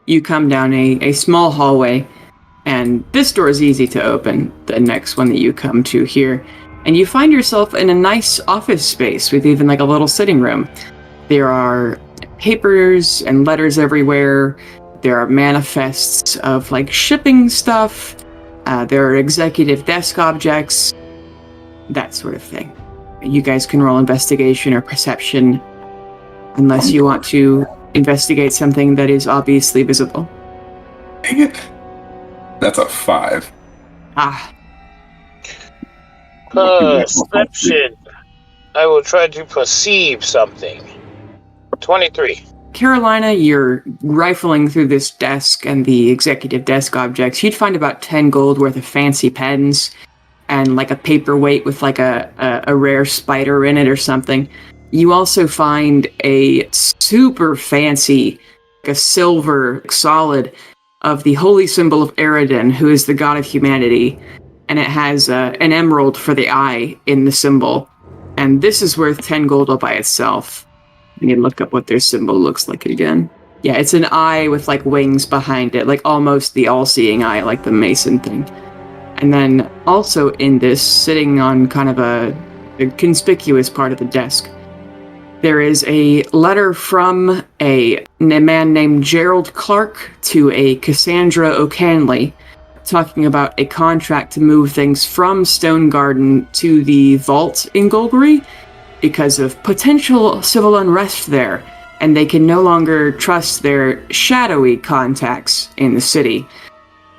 S2: you come down a small hallway, and this door is easy to open, the next one that you come to here, and you find yourself in a nice office space with even like a little sitting room. There are papers and letters everywhere. There are manifests of like shipping stuff. There are executive desk objects, that sort of thing. You guys can roll investigation or perception, unless you want to investigate something that is obviously visible.
S1: Dang it. That's a 5.
S2: Ah,
S3: Perception. I will try to perceive something. 23.
S2: Carolina, you're rifling through this desk and the executive desk objects. You'd find about 10 gold worth of fancy pens and like a paperweight with like a rare spider in it or something. You also find a super fancy, like a silver solid of the holy symbol of Eridan, who is the god of humanity, and it has an emerald for the eye in the symbol. And this is worth 10 gold all by itself. I need to look up what their symbol looks like again. Yeah, it's an eye with like wings behind it, like almost the all-seeing eye, like the Mason thing. And then also in this, sitting on kind of a conspicuous part of the desk, there is a letter from a man named Gerald Clark to a Cassandra O'Canley, talking about a contract to move things from Stone Garden to the vault in Golgari because of potential civil unrest there, and they can no longer trust their shadowy contacts in the city.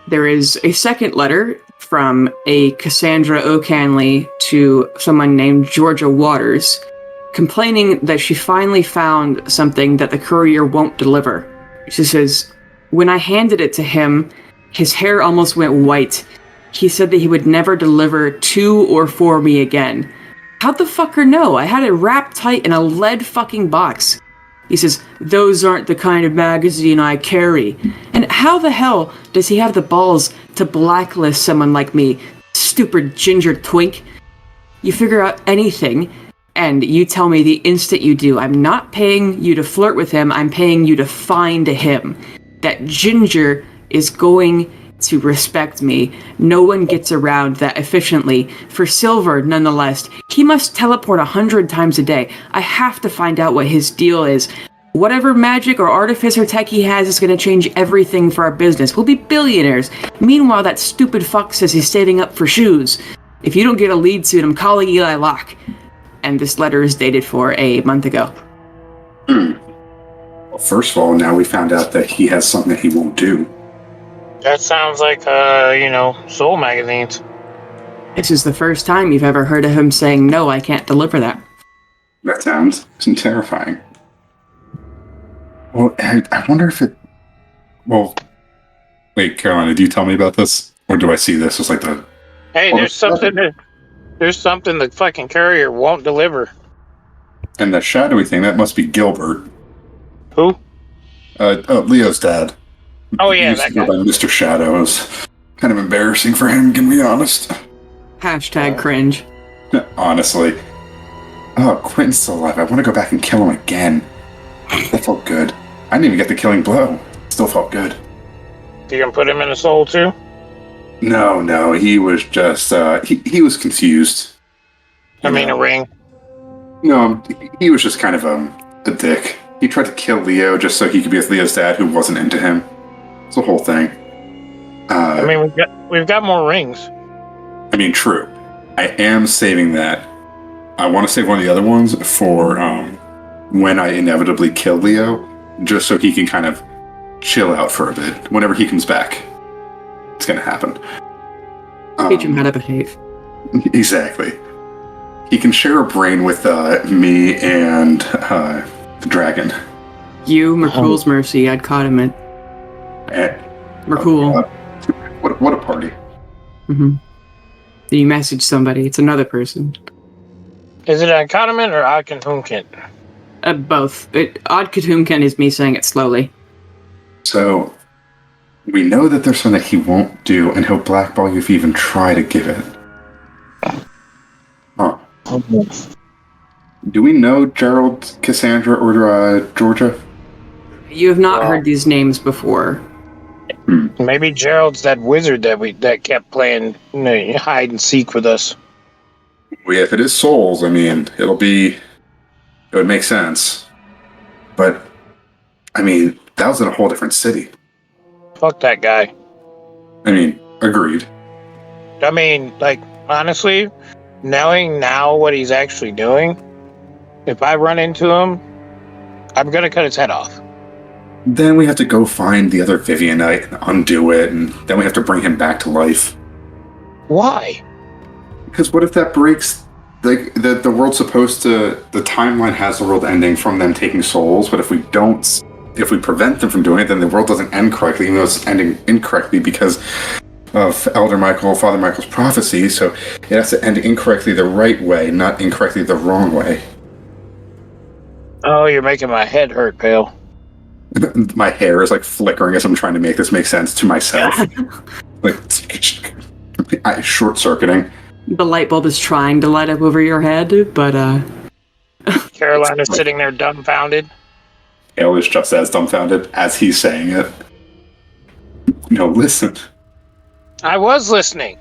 S2: There is a second letter from a Cassandra O'Canley to someone named Georgia Waters, complaining that she finally found something that the courier won't deliver. She says, "When I handed it to him, his hair almost went white. He said that he would never deliver to or for me again. How'd the fucker know? I had it wrapped tight in a lead fucking box." He says, "Those aren't the kind of magazine I carry." And how the hell does he have the balls to blacklist someone like me? Stupid ginger twink. You figure out anything, and you tell me the instant you do. I'm not paying you to flirt with him, I'm paying you to find him. That ginger is going to respect me. No one gets around that efficiently. For silver, nonetheless, he must teleport 100 times a day. I have to find out what his deal is. Whatever magic or artifice or tech he has is going to change everything for our business. We'll be billionaires. Meanwhile, that stupid fuck says he's saving up for shoes. If you don't get a lead suit, I'm calling Eli Locke. And this letter is dated for a month ago.
S1: Well, first of all, now we found out that he has something that he won't do.
S3: That sounds like, soul magazines.
S2: This is the first time you've ever heard of him saying, "No, I can't deliver that."
S1: That sounds terrifying. Well, I wonder if it... Well, wait, Carolina, do you tell me about this? Or do I see this as like the...
S3: Hey, there's something the fucking courier won't deliver.
S1: And the shadowy thing, that must be Gilbert.
S3: Who?
S1: Leo's dad.
S3: Oh, yeah,
S1: He used
S3: that
S1: to go
S3: guy.
S1: by Mr. Shadow. It was kind of embarrassing for him, can we be honest?
S2: Hashtag cringe.
S1: Honestly. Oh, Quentin's still alive. I want to go back and kill him again. That felt good. I didn't even get the killing blow. Still felt good.
S3: You gonna put him in a soul, too?
S1: No, he was just, he was confused.
S3: I mean, a ring.
S1: No, he was just kind of a dick. He tried to kill Leo just so he could be with Leo's dad, who wasn't into him. It's the whole thing.
S3: I mean, we've got more rings.
S1: I mean, true. I am saving that. I want to save one of the other ones for when I inevitably kill Leo, just so he can kind of chill out for a bit. Whenever he comes back, it's going to happen.
S2: Teach him how to behave.
S1: Exactly. He can share a brain with me and the dragon.
S2: You, Merkul's mercy, I'd caught him at Merkul.
S1: What a party.
S2: Mm-hmm. You message somebody. It's another person.
S3: Is it a condiment or Akenhunkin?
S2: Both. Odd Katumken is me saying it slowly.
S1: So, we know that there's something that he won't do, and he'll blackball you if you even try to give it. Huh. Do we know Gerald, Cassandra, or Georgia?
S2: You have not heard these names before.
S3: Maybe Gerald's that wizard that kept playing hide and seek with us.
S1: Well, if it is souls, I mean, it would make sense. But, I mean, that was in a whole different city.
S3: Fuck that guy.
S1: I mean, agreed.
S3: I mean, like, honestly, knowing now what he's actually doing, if I run into him, I'm gonna cut his head off.
S1: Then we have to go find the other Vivianite and undo it, and then we have to bring him back to life.
S3: Why?
S1: Because what if that breaks... Like, the world's supposed to... The timeline has the world ending from them taking souls, but if we prevent them from doing it, then the world doesn't end correctly, even though it's ending incorrectly because of Father Michael's prophecy, so it has to end incorrectly the right way, not incorrectly the wrong way.
S3: Oh, you're making my head hurt, pal.
S1: My hair is like flickering as I'm trying to make this make sense to myself. Like, short-circuiting.
S2: The light bulb is trying to light up over your head, but
S3: Carolina's sitting there dumbfounded.
S1: Hale is just as dumbfounded as he's saying it. No, listen.
S3: I was listening,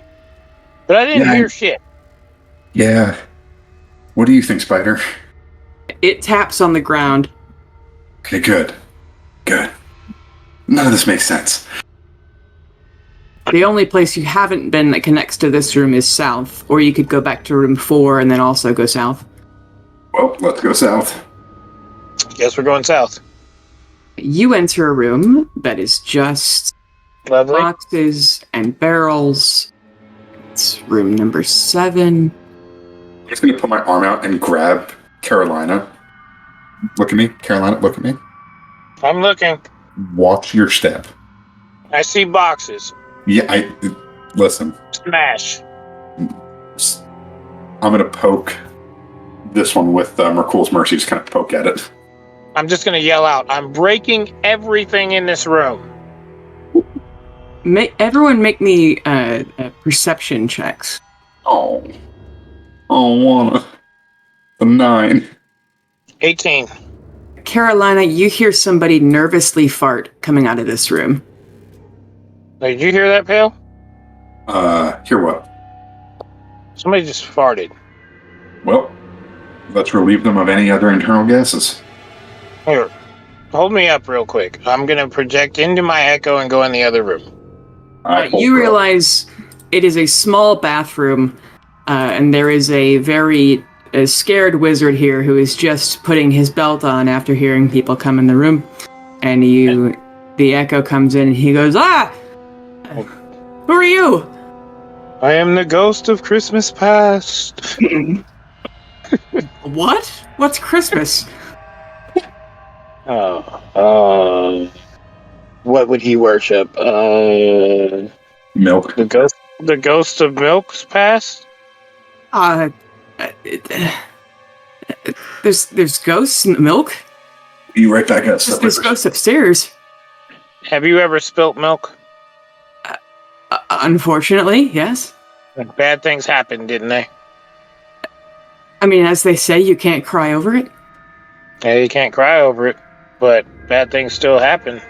S3: but I didn't hear shit.
S1: Yeah. What do you think, Spider?
S2: It taps on the ground.
S1: Okay, good. Good. None of this makes sense.
S2: The only place you haven't been that connects to this room is south, or you could go back to room 4 and then also go south.
S1: Well, let's go south.
S3: Guess we're going south.
S2: You enter a room that is just
S3: Lovely.
S2: boxes and barrels. It's room number 7.
S1: I'm just going to put my arm out and grab Carolina. Look at me. Carolina, look at me.
S3: I'm looking.
S1: Watch your step.
S3: I see boxes.
S1: Yeah, listen.
S3: Smash.
S1: I'm going to poke this one with Merkul's Mercy, just kind of poke at it.
S3: I'm just going to yell out, I'm breaking everything in this room.
S2: Everyone make me perception checks.
S1: Oh, wanna. A 9.
S3: 18.
S2: Carolina, you hear somebody nervously fart coming out of this room.
S3: Did you hear that, pal?
S1: Hear what?
S3: Somebody just farted.
S1: Well, let's relieve them of any other internal gases.
S3: Here, hold me up real quick. I'm going to project into my echo and go in the other room.
S2: You realize it is a small bathroom, and there is a very scared wizard here who is just putting his belt on after hearing people come in the room. And the echo comes in and he goes, "Ah! Who are you?"
S3: I am the ghost of Christmas past.
S2: What? What's Christmas?
S3: What would he worship?
S1: Milk.
S3: The ghost of milk's past?
S2: There's ghosts in the milk?
S1: You right back at
S2: There's ghosts upstairs.
S3: Have you ever spilt milk?
S2: Unfortunately, yes.
S3: Bad things happened, didn't they?
S2: I mean, as they say, you can't cry over it.
S3: Yeah, you can't cry over it, but bad things still happen.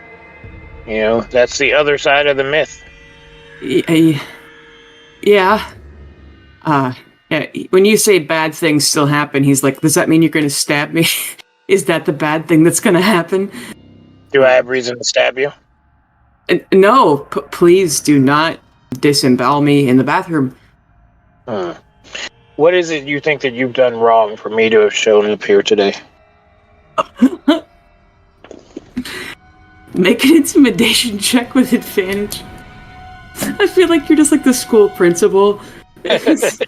S3: You know, that's the other side of the myth.
S2: Yeah. When you say bad things still happen, he's like, does that mean you're going to stab me? Is that the bad thing that's going to happen?
S3: Do I have reason to stab you?
S2: No, please do not disembowel me in the bathroom.
S3: What is it you think that you've done wrong for me to have shown up here today?
S2: Make an intimidation check with advantage. I feel like you're just like the school principal.
S3: It's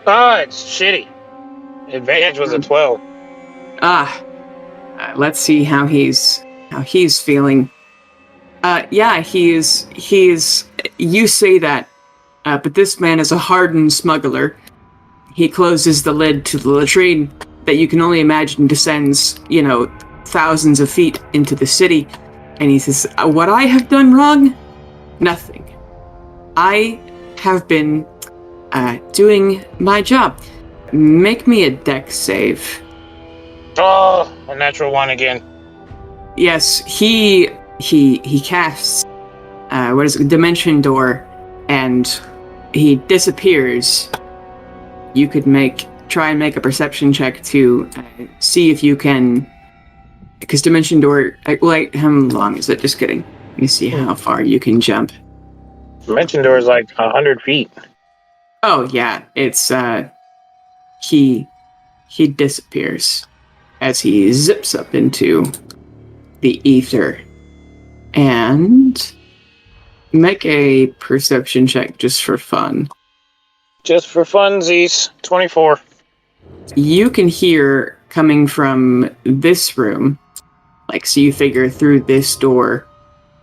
S3: shitty. Advantage was a 12.
S2: Let's see how he's feeling. Yeah, he is. You say that, But this man is a hardened smuggler. He closes the lid to the latrine that you can only imagine descends, thousands of feet into the city. And he says, what I have done wrong? Nothing. I have been doing my job. Make me a dex save.
S3: Oh, a natural one again.
S2: Yes, he casts dimension door, and he disappears. You could try and make a perception check to see if you can, because dimension door. How long is it? Just kidding. Let me see how far you can jump.
S3: Dimension door is like 100 feet.
S2: Oh yeah, it's he disappears as he zips up into the ether. And make a perception check just for fun.
S3: Just for funsies. 24.
S2: You can hear coming from this room, so you figure through this door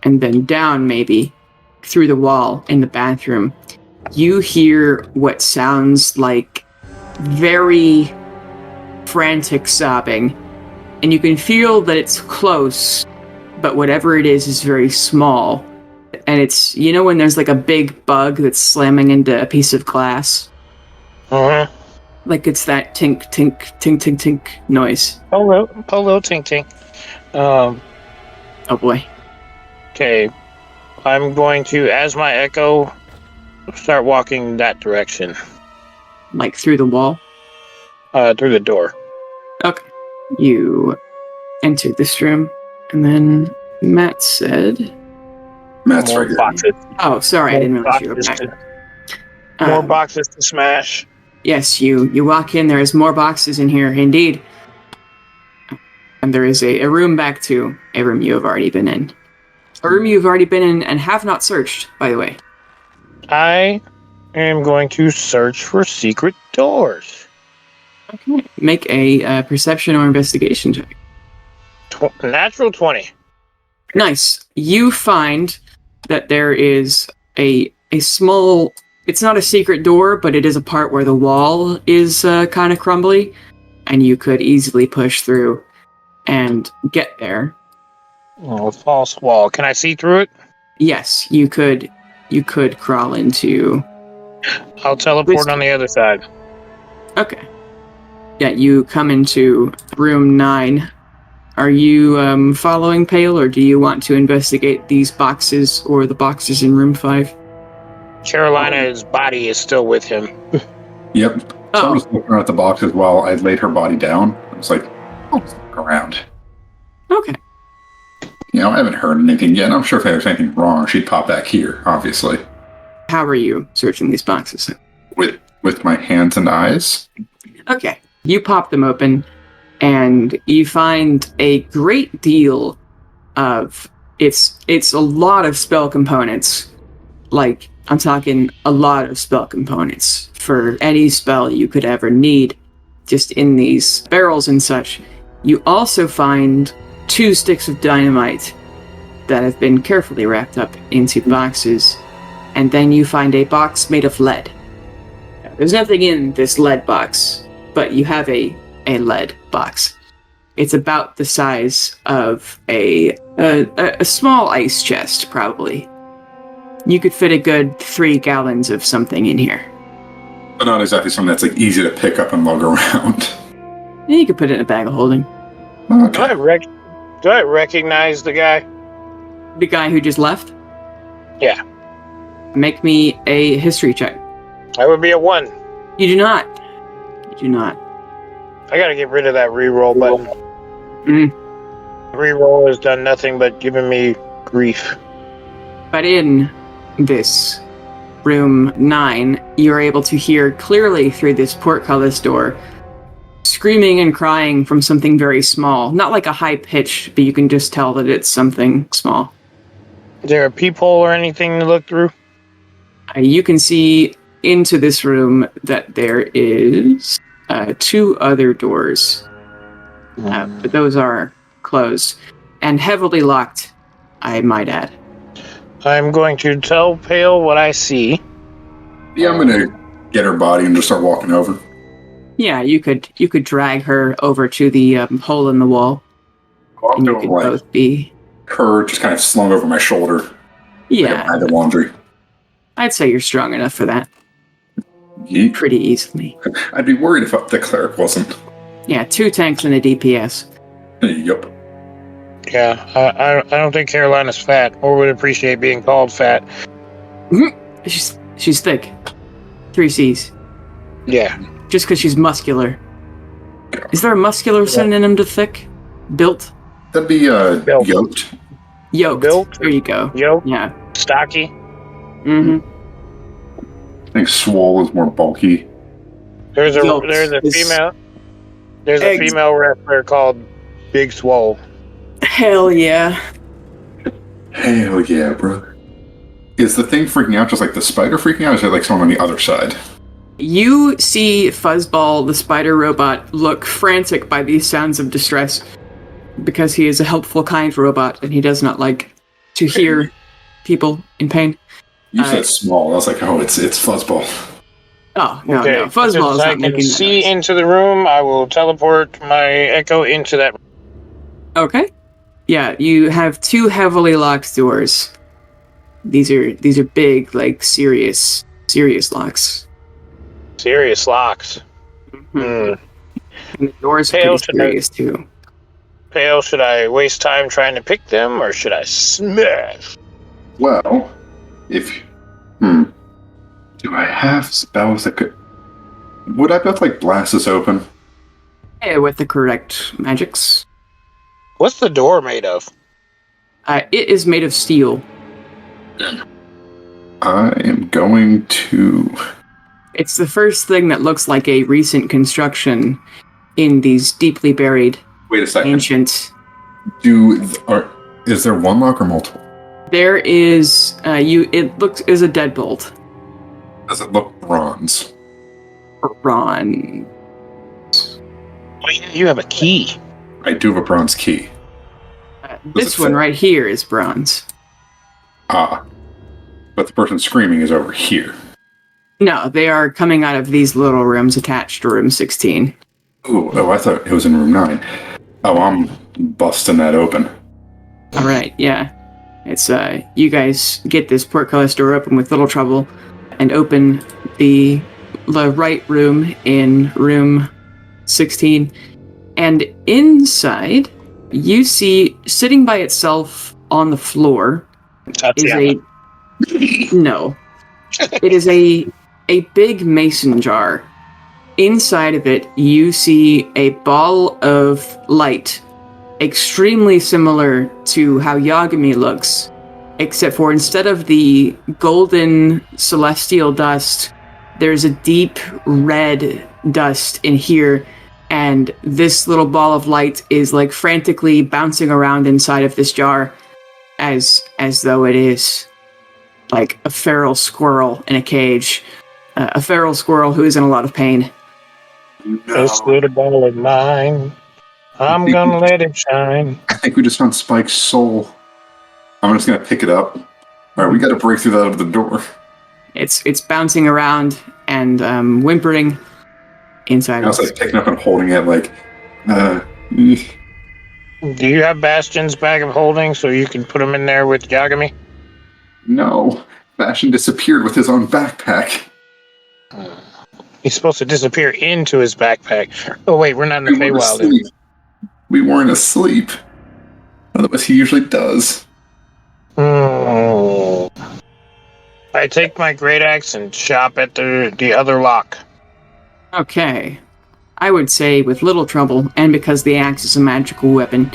S2: and then down maybe through the wall in the bathroom. You hear what sounds like very frantic sobbing, and you can feel that it's close, but whatever it is very small. And it's, when there's like a big bug that's slamming into a piece of glass?
S3: Uh-huh.
S2: It's that tink, tink, tink, tink, tink noise.
S3: Polo, tink, tink.
S2: Oh boy.
S3: Okay. I'm going to, as my echo, start walking that direction.
S2: Through the wall?
S3: Through the door.
S2: Okay. You enter this room, and then Matt said...
S1: Matt's
S3: More
S1: figuring.
S3: boxes.
S2: Oh, sorry, I didn't realize you were back.
S3: More boxes to smash.
S2: Yes, you walk in, there is more boxes in here, indeed. And there is a room back to a room you have already been in. A room you've already been in and have not searched, by the way.
S3: I am going to search for secret doors.
S2: Okay. Make a perception or investigation check.
S3: Natural 20.
S2: Nice. You find that there is a small... It's not a secret door, but it is a part where the wall is kind of crumbly, and you could easily push through and get there.
S3: Oh, false wall. Can I see through it?
S2: Yes, you could crawl into...
S3: I'll teleport on the other side.
S2: Okay. Yeah, you come into room 9. Are you following Pale, or do you want to investigate these boxes or the boxes in room 5?
S3: Carolina's body is still with him.
S1: Yep. So I was looking around at the boxes while I laid her body down. I was like, I'll just look around.
S2: Okay.
S1: I haven't heard anything yet. I'm sure if there's anything wrong, she'd pop back here, obviously.
S2: How are you searching these boxes?
S1: With my hands and eyes?
S2: Okay. You pop them open, and you find a great deal of... It's a lot of spell components. I'm talking a lot of spell components for any spell you could ever need, just in these barrels and such. You also find 2 sticks of dynamite that have been carefully wrapped up into boxes, and then you find a box made of lead. There's nothing in this lead box, but you have a lead box. It's about the size of a small ice chest, probably. You could fit a good 3 gallons of something in here.
S1: But not exactly something that's easy to pick up and lug around.
S2: Yeah, you could put it in a bag of holding.
S1: Okay.
S3: Do I recognize the guy?
S2: The guy who just left?
S3: Yeah.
S2: Make me a history check.
S3: That would be a 1.
S2: You do not. You do not.
S3: I gotta get rid of that reroll button. Reroll has done nothing but giving me grief.
S2: But in this room 9, you're able to hear clearly through this portcullis door screaming and crying from something very small. Not like a high pitch, but you can just tell that it's something small.
S3: Is there a peephole or anything to look through?
S2: You can see into this room that there is 2 other doors. But those are closed. And heavily locked, I might add.
S3: I'm going to tell Pale what I see.
S1: Yeah, I'm gonna get her body and just start walking over.
S2: Yeah, you could drag her over to the hole in the wall,
S1: I'm
S2: and you
S1: doing
S2: could
S1: like
S2: both be.
S1: her just kind of slung over my shoulder.
S2: Yeah,
S1: Like a bag of laundry.
S2: I'd say you're strong enough for that
S1: Yeet.
S2: pretty easily.
S1: I'd be worried if the cleric wasn't.
S2: Yeah, 2 tanks and a DPS.
S1: Yup.
S3: Yeah, I don't think Carolina's fat, or would appreciate being called fat.
S2: She's thick. 3 C's.
S3: Yeah.
S2: Just because she's muscular. Is there a muscular synonym to thick? Built?
S1: That'd be
S3: Built.
S1: yoked.
S2: Yoked.
S3: Built?
S2: There you go.
S3: Yo,
S2: Yeah.
S3: stocky.
S2: Mm-hmm.
S1: I think swole is more bulky.
S3: There's a
S2: Yoked is
S3: female. There's a
S2: eggs.
S3: female wrestler called Big Swole.
S2: Hell yeah.
S1: Hell yeah, brother. Is the thing freaking out just like the spider freaking out, or is it like someone on the other side?
S2: You see Fuzzball, the spider robot, look frantic by these sounds of distress because he is a helpful, kind robot and he does not like to hear people in pain.
S1: You said small. I was like, oh, it's Fuzzball.
S2: Oh, no,
S3: Okay,
S2: no. Fuzzball is
S3: since
S2: not
S3: I can
S2: making that
S3: see
S2: noise.
S3: into the room, I will teleport my Echo into that.
S2: Okay. Yeah, you have 2 heavily locked doors. These are big, like serious locks.
S3: Serious locks.
S2: And the doors are
S3: Pale
S2: pretty serious too.
S3: Pale, should I waste time trying to pick them, or should I smash?
S1: Well, do I have spells that could... Would I be able to, like, blast this open?
S2: Yeah, with the correct magics.
S3: What's the door made of?
S2: It is made of steel.
S1: I am going to...
S2: It's the first thing that looks like a recent construction in these deeply buried,
S1: Wait a second.
S2: ancient.
S1: Is there one lock or multiple?
S2: There is it looks is a deadbolt.
S1: Does it look bronze?
S2: Ron.
S3: Oh, yeah, you have a key.
S1: I do have a bronze key.
S2: This
S1: it
S2: one
S1: fit?
S2: right here is bronze.
S1: Ah. But the person screaming is over here.
S2: No, they are coming out of these little rooms attached to room 16.
S1: Oh, I thought it was in room 9. Oh, I'm busting that open.
S2: All right, yeah. It's you guys get this portcullis door open with little trouble and open the right room in room 16. And inside, you see sitting by itself on the floor is no. It is a big mason jar. Inside of it, you see a ball of light, extremely similar to how Yagami looks, except for instead of the golden celestial dust, there's a deep red dust in here, and this little ball of light is like frantically bouncing around inside of this jar as though it is like a feral squirrel in a cage. A feral squirrel who is in a lot of pain.
S3: This little ball of mine, I'm gonna let it shine.
S1: I think we just found Spike's soul. I'm just gonna pick it up. Alright, we gotta break through that out of the door.
S2: It's bouncing around and whimpering inside.
S1: I was like picking up and holding it like,
S3: Do you have Bastion's bag of holding so you can put him in there with Yagami?
S1: no. Bastion disappeared with his own backpack.
S3: He's supposed to disappear into his backpack. Oh wait, we're not in the
S1: We weren't
S3: Feywild.
S1: asleep. We weren't asleep. Otherwise he usually does.
S3: I take my great axe and chop at the other lock.
S2: Okay. I would say with little trouble, and because the axe is a magical weapon,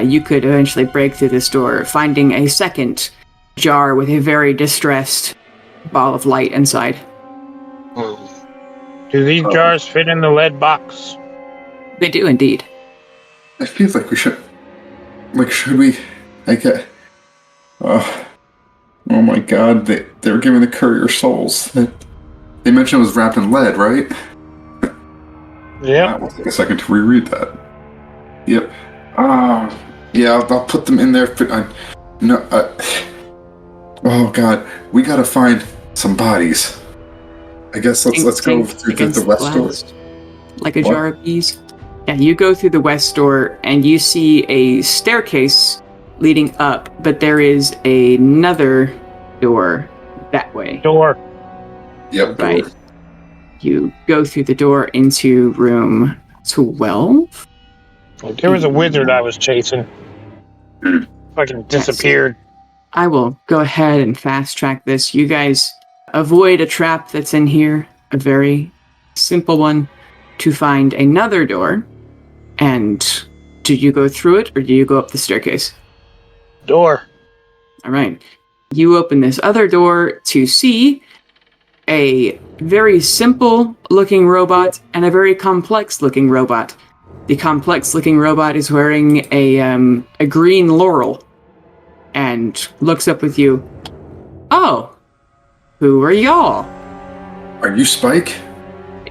S2: you could eventually break through this door, finding a second jar with a very distressed ball of light inside.
S3: Do these jars fit in the lead box?
S2: They do indeed.
S1: I feel like we should... Like, should we... Oh my god, they were giving the courier souls. They mentioned it was wrapped in lead, right?
S3: Yeah.
S1: We'll take a second to reread that. Yep. Yeah, I'll put them in there. Oh god, we gotta find some bodies. I guess let's go through the west door.
S2: Like a jar of bees. Yeah, you go through the west door and you see a staircase leading up, but there is another door that way.
S3: Door.
S1: Yep, door.
S2: Right. You go through the door into room 12.
S3: There was a wizard I was chasing. Fucking disappeared.
S2: I will go ahead and fast track this. You guys avoid a trap that's in here, a very simple one, to find another door. And do you go through it or do you go up the staircase?
S3: Door.
S2: All right. You open this other door to see a very simple looking robot and a very complex looking robot. The complex looking robot is wearing a green laurel and looks up with you. Oh, who are y'all?
S1: Are you Spike?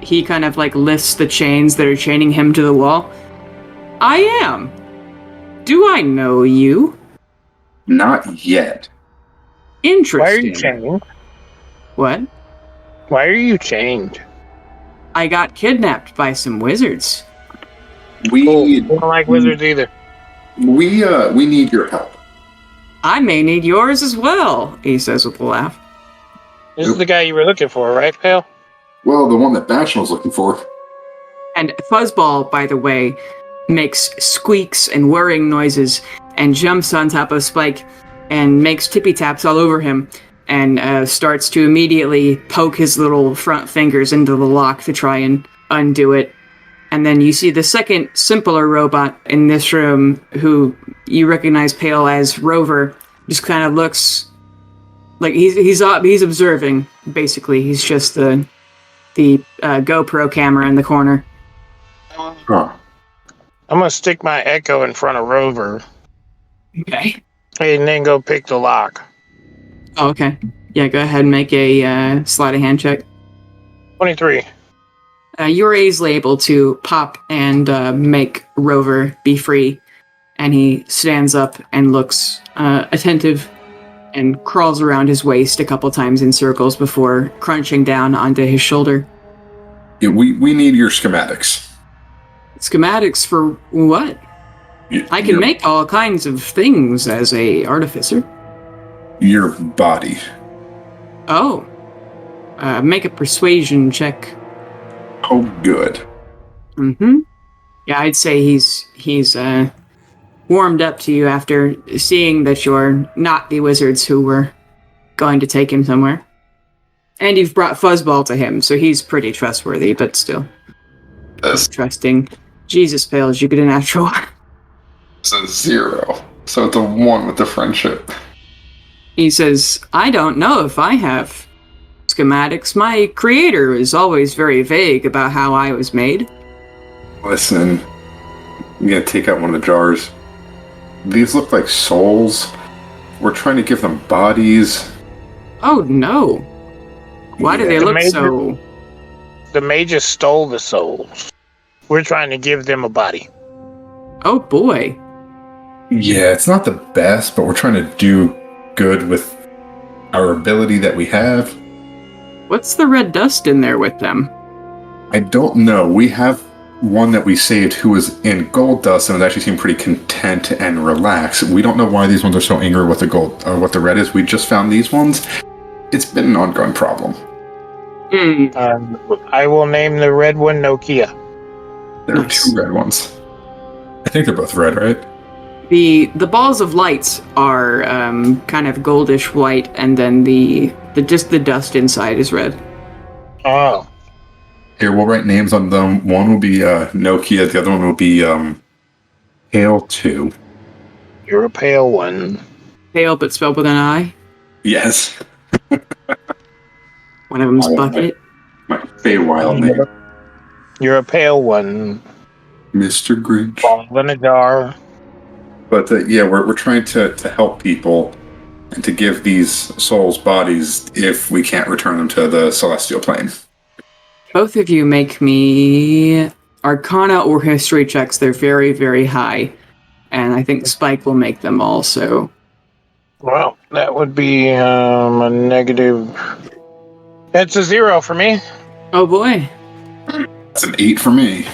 S2: He kind of like lifts the chains that are chaining him to the wall. I am. Do I know you?
S1: Not yet.
S2: Interesting.
S3: Why are you chained?
S2: What?
S3: Why are you chained?
S2: I got kidnapped by some wizards.
S1: We
S3: don't like wizards either.
S1: we need your help.
S2: I may need yours as well, he says with a laugh.
S3: This is the guy you were looking for, right, pal?
S1: Well, the one that Bastion was looking for.
S2: And Fuzzball, by the way, makes squeaks and whirring noises and jumps on top of Spike and makes tippy taps all over him and starts to immediately poke his little front fingers into the lock to try and undo it. And then you see the second, simpler robot in this room, who you recognize, Pale, as Rover, just kind of looks like he's observing. Basically, he's just the GoPro camera in the corner.
S1: Huh.
S3: I'm gonna stick my Echo in front of Rover
S2: Okay.
S3: and then go pick the lock.
S2: Oh, okay. Yeah, go ahead and make a sleight of hand check.
S3: 23.
S2: You're easily able to pop and make Rover be free, and he stands up and looks attentive and crawls around his waist a couple times in circles before crunching down onto his shoulder.
S1: Yeah, we need your schematics.
S2: Schematics for what? I can make all kinds of things as a artificer.
S1: Your body.
S2: Oh. Make a persuasion check.
S1: Oh, good.
S2: Mm-hmm. Yeah, I'd say he's warmed up to you after seeing that you're not the wizards who were going to take him somewhere. And you've brought Fuzzball to him, so he's pretty trustworthy, but still. Trusting. Jesus, Pales, you get a natural.
S1: It's a 0. So it's a 1 with the friendship.
S2: He says, I don't know if I have schematics. My creator is always very vague about how I was made.
S1: Listen, I'm gonna take out one of the jars. These look like souls. We're trying to give them bodies.
S2: Oh no. Why do they look so...
S3: The mages stole the souls. We're trying to give them a body.
S2: Oh boy.
S1: Yeah, it's not the best, but we're trying to do good with our ability that we have.
S2: What's the red dust in there with them?
S1: I don't know. We have one that we saved who was in gold dust and actually seemed pretty content and relaxed. We don't know why these ones are so angry with the gold or what the red is. We just found these ones. It's been an ongoing problem.
S3: I will name the red one Nokia.
S1: There are 2 red ones. I think they're both red, right?
S2: The balls of lights are kind of goldish white, and then the dust inside is red.
S3: Oh.
S1: Here, we'll write names on them. One will be Nokia, the other one will be Pale 2.
S3: You're a pale one.
S2: Pale, but spelled with an I.
S1: Yes.
S2: One of them's Bucket.
S1: My Feywild name.
S3: You're a pale one.
S1: Mr. Grinch.
S3: Ball in a jar.
S1: But yeah, we're trying to help people and to give these souls bodies if we can't return them to the celestial plane.
S2: Both of you make me Arcana or History checks. They're very, very high. And I think Spike will make them also.
S3: Well, that would be a negative That's a 0 for me.
S2: Oh boy.
S1: That's an 8 for me.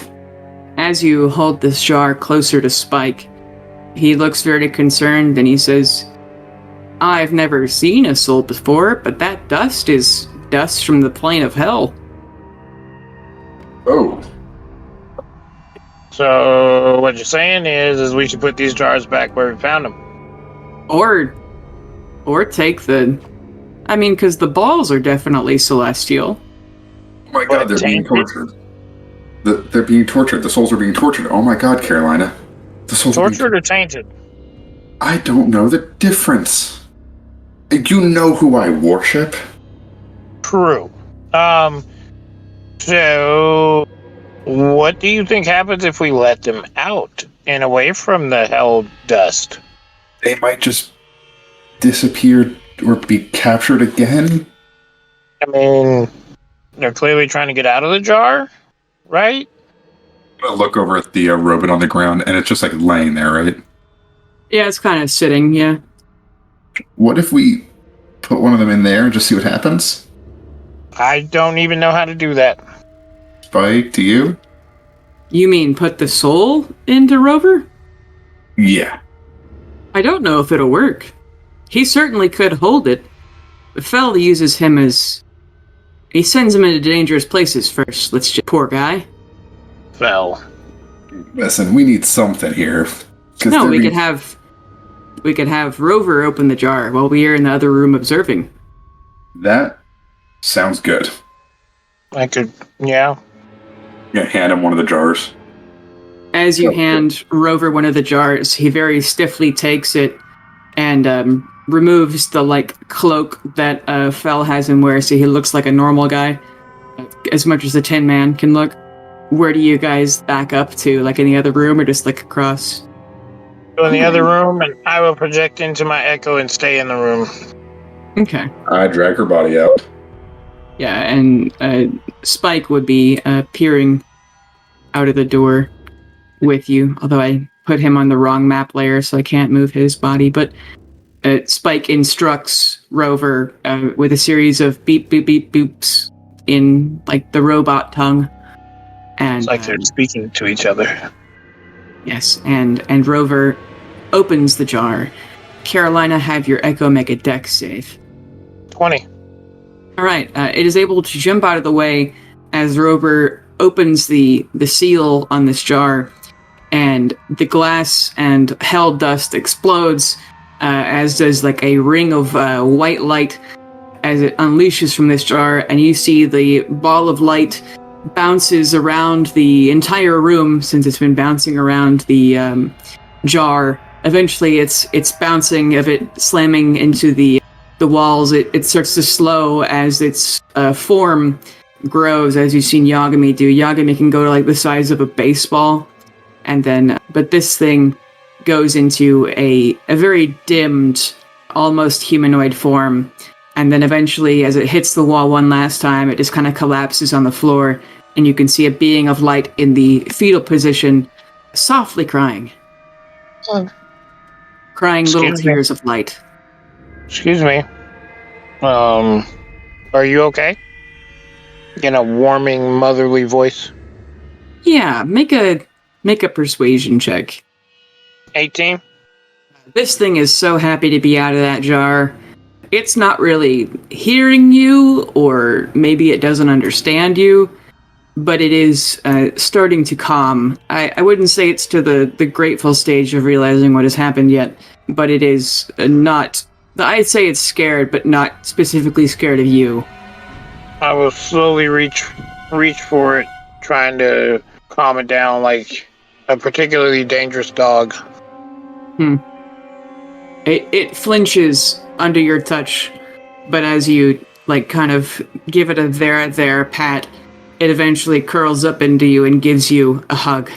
S2: As you hold this jar closer to Spike, he looks very concerned and he says, I've never seen a soul before, but that dust is dust from the plane of hell.
S1: Oh.
S3: So what you're saying is we should put these jars back where we found them.
S2: Or take the... I mean, because the balls are definitely celestial.
S1: Oh my god, they're being tortured. They're being tortured. The souls are being tortured. Oh my god, Carolina. The souls
S3: Tortured or tainted?
S1: I don't know the difference. You know who I worship?
S3: True. So what do you think happens if we let them out and away from the hell dust?
S1: They might just disappear or be captured again.
S3: I mean, they're clearly trying to get out of the jar, right?
S1: I'm gonna look over at the robot on the ground, and it's just like laying there, right?
S2: Yeah, it's kind of sitting, yeah.
S1: What if we put one of them in there and just see what happens?
S3: I don't even know how to do that.
S1: Spike, do you?
S2: You mean put the soul into Rover?
S1: Yeah.
S2: I don't know if it'll work. He certainly could hold it. But Fell uses him as... He sends him into dangerous places first. Let's just... Poor guy.
S3: Well,
S1: Listen, we need something here.
S2: No, we could have Rover open the jar while we are in the other room observing.
S1: That sounds good.
S3: I could, yeah.
S1: Yeah, hand him one of the jars.
S2: As you hand Rover one of the jars, he very stiffly takes it and removes the cloak that Fell has him wear, so he looks like a normal guy, as much as the Tin Man can look. Where do you guys back up to? In the other room, or just across?
S3: Go in the other room, and I will project into my echo and stay in the room.
S2: Okay.
S1: I drag her body out.
S2: Yeah, and Spike would be peering out of the door with you, although I put him on the wrong map layer, so I can't move his body. But Spike instructs Rover with a series of beep, beep, beep, boops in the robot tongue. And,
S3: It's like they're speaking to each other.
S2: Yes, and Rover opens the jar. Carolina, have your Echo make a dex save.
S3: 20.
S2: All right, it is able to jump out of the way as Rover opens the seal on this jar, and the glass and hell dust explodes, as does a ring of white light as it unleashes from this jar, and you see the ball of light bounces around the entire room since it's been bouncing around the jar. Eventually, it's bouncing of it slamming into the walls. It starts to slow as its form grows, as you've seen Yagami do. Yagami can go to the size of a baseball, and then but this thing goes into a very dimmed, almost humanoid form. And then eventually, as it hits the wall one last time, it just kind of collapses on the floor, and you can see a being of light in the fetal position, softly crying. Crying little tears of light.
S3: Excuse me. Are you okay? In a warming, motherly voice.
S2: Yeah, make a persuasion check.
S3: 18?
S2: This thing is so happy to be out of that jar. It's not really hearing you, or maybe it doesn't understand you, but it is starting to calm. I wouldn't say it's to the grateful stage of realizing what has happened yet, but it is not... I'd say it's scared, but not specifically scared of you.
S3: I will slowly reach for it, trying to calm it down like a particularly dangerous dog.
S2: It flinches under your touch, but as you kind of give it a there pat, it eventually curls up into you and gives you a hug,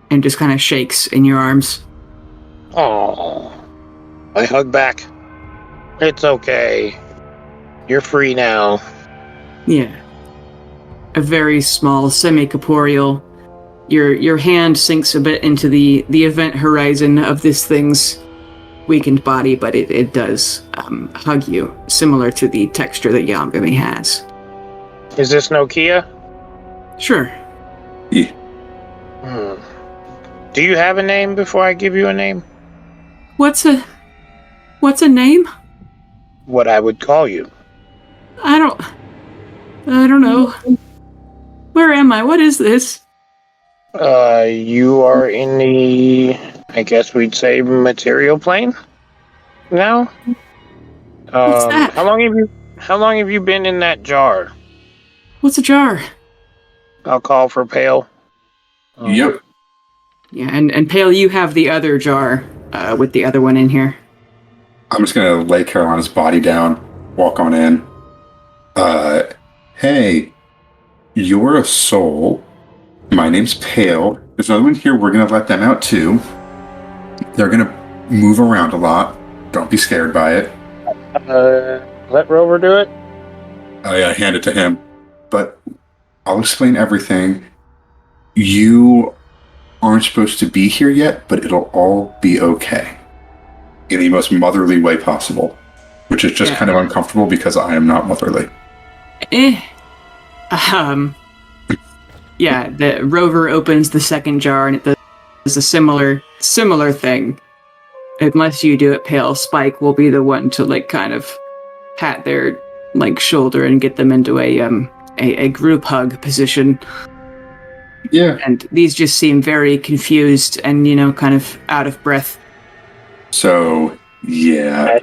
S2: and just kind of shakes in your arms.
S3: Oh, I hug back. It's okay. You're free now.
S2: Yeah. A very small, semi-corporeal. Your hand sinks a bit into the event horizon of this thing's weakened body, but it does hug you, similar to the texture that Yagami has.
S3: Is this Nokia?
S2: Sure.
S1: Yeah.
S3: Do you have a name before I give you a name?
S2: What's a name?
S3: What I would call you.
S2: I don't know. Where am I? What is this?
S3: You are in the, I guess we'd say, material plane now.
S2: What's that?
S3: How long have you been in that jar?
S2: What's a jar?
S3: I'll call for Pale.
S1: Yep.
S2: Yeah, and Pale, you have the other jar with the other one in here.
S1: I'm just gonna lay Carolina's body down, walk on in. Hey, you're a soul. My name's Pale. There's another one here. We're gonna let them out too. They're gonna move around a lot. Don't be scared by it.
S3: Let Rover do it.
S1: I hand it to him. But I'll explain everything. You aren't supposed to be here yet, but it'll all be okay. In the most motherly way possible. Which is just kind of uncomfortable because I am not motherly.
S2: Yeah, the Rover opens the second jar and it does a similar thing. Unless you do it, Pale, Spike will be the one to like kind of pat their like shoulder and get them into a group hug position.
S1: Yeah.
S2: And these just seem very confused and, kind of out of breath.
S1: So, yeah.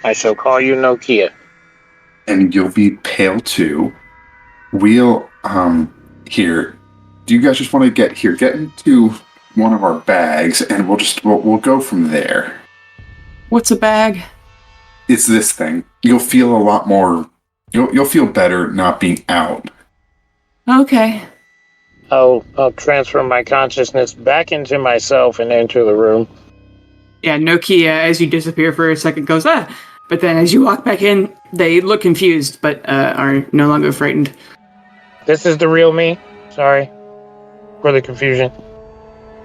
S3: I shall call you Nokia.
S1: And you'll be Pale too. We'll, here. Do you guys just want to get into one of our bags and we'll go from there.
S2: What's a bag?
S1: It's this thing. You'll feel a lot more, you'll feel better not being out.
S2: Okay.
S3: I'll transfer my consciousness back into myself and enter the room.
S2: Yeah, Nokia, as you disappear for a second, goes, ah! But then as you walk back in, they look confused, but are no longer frightened.
S3: This is the real me? Sorry for the confusion.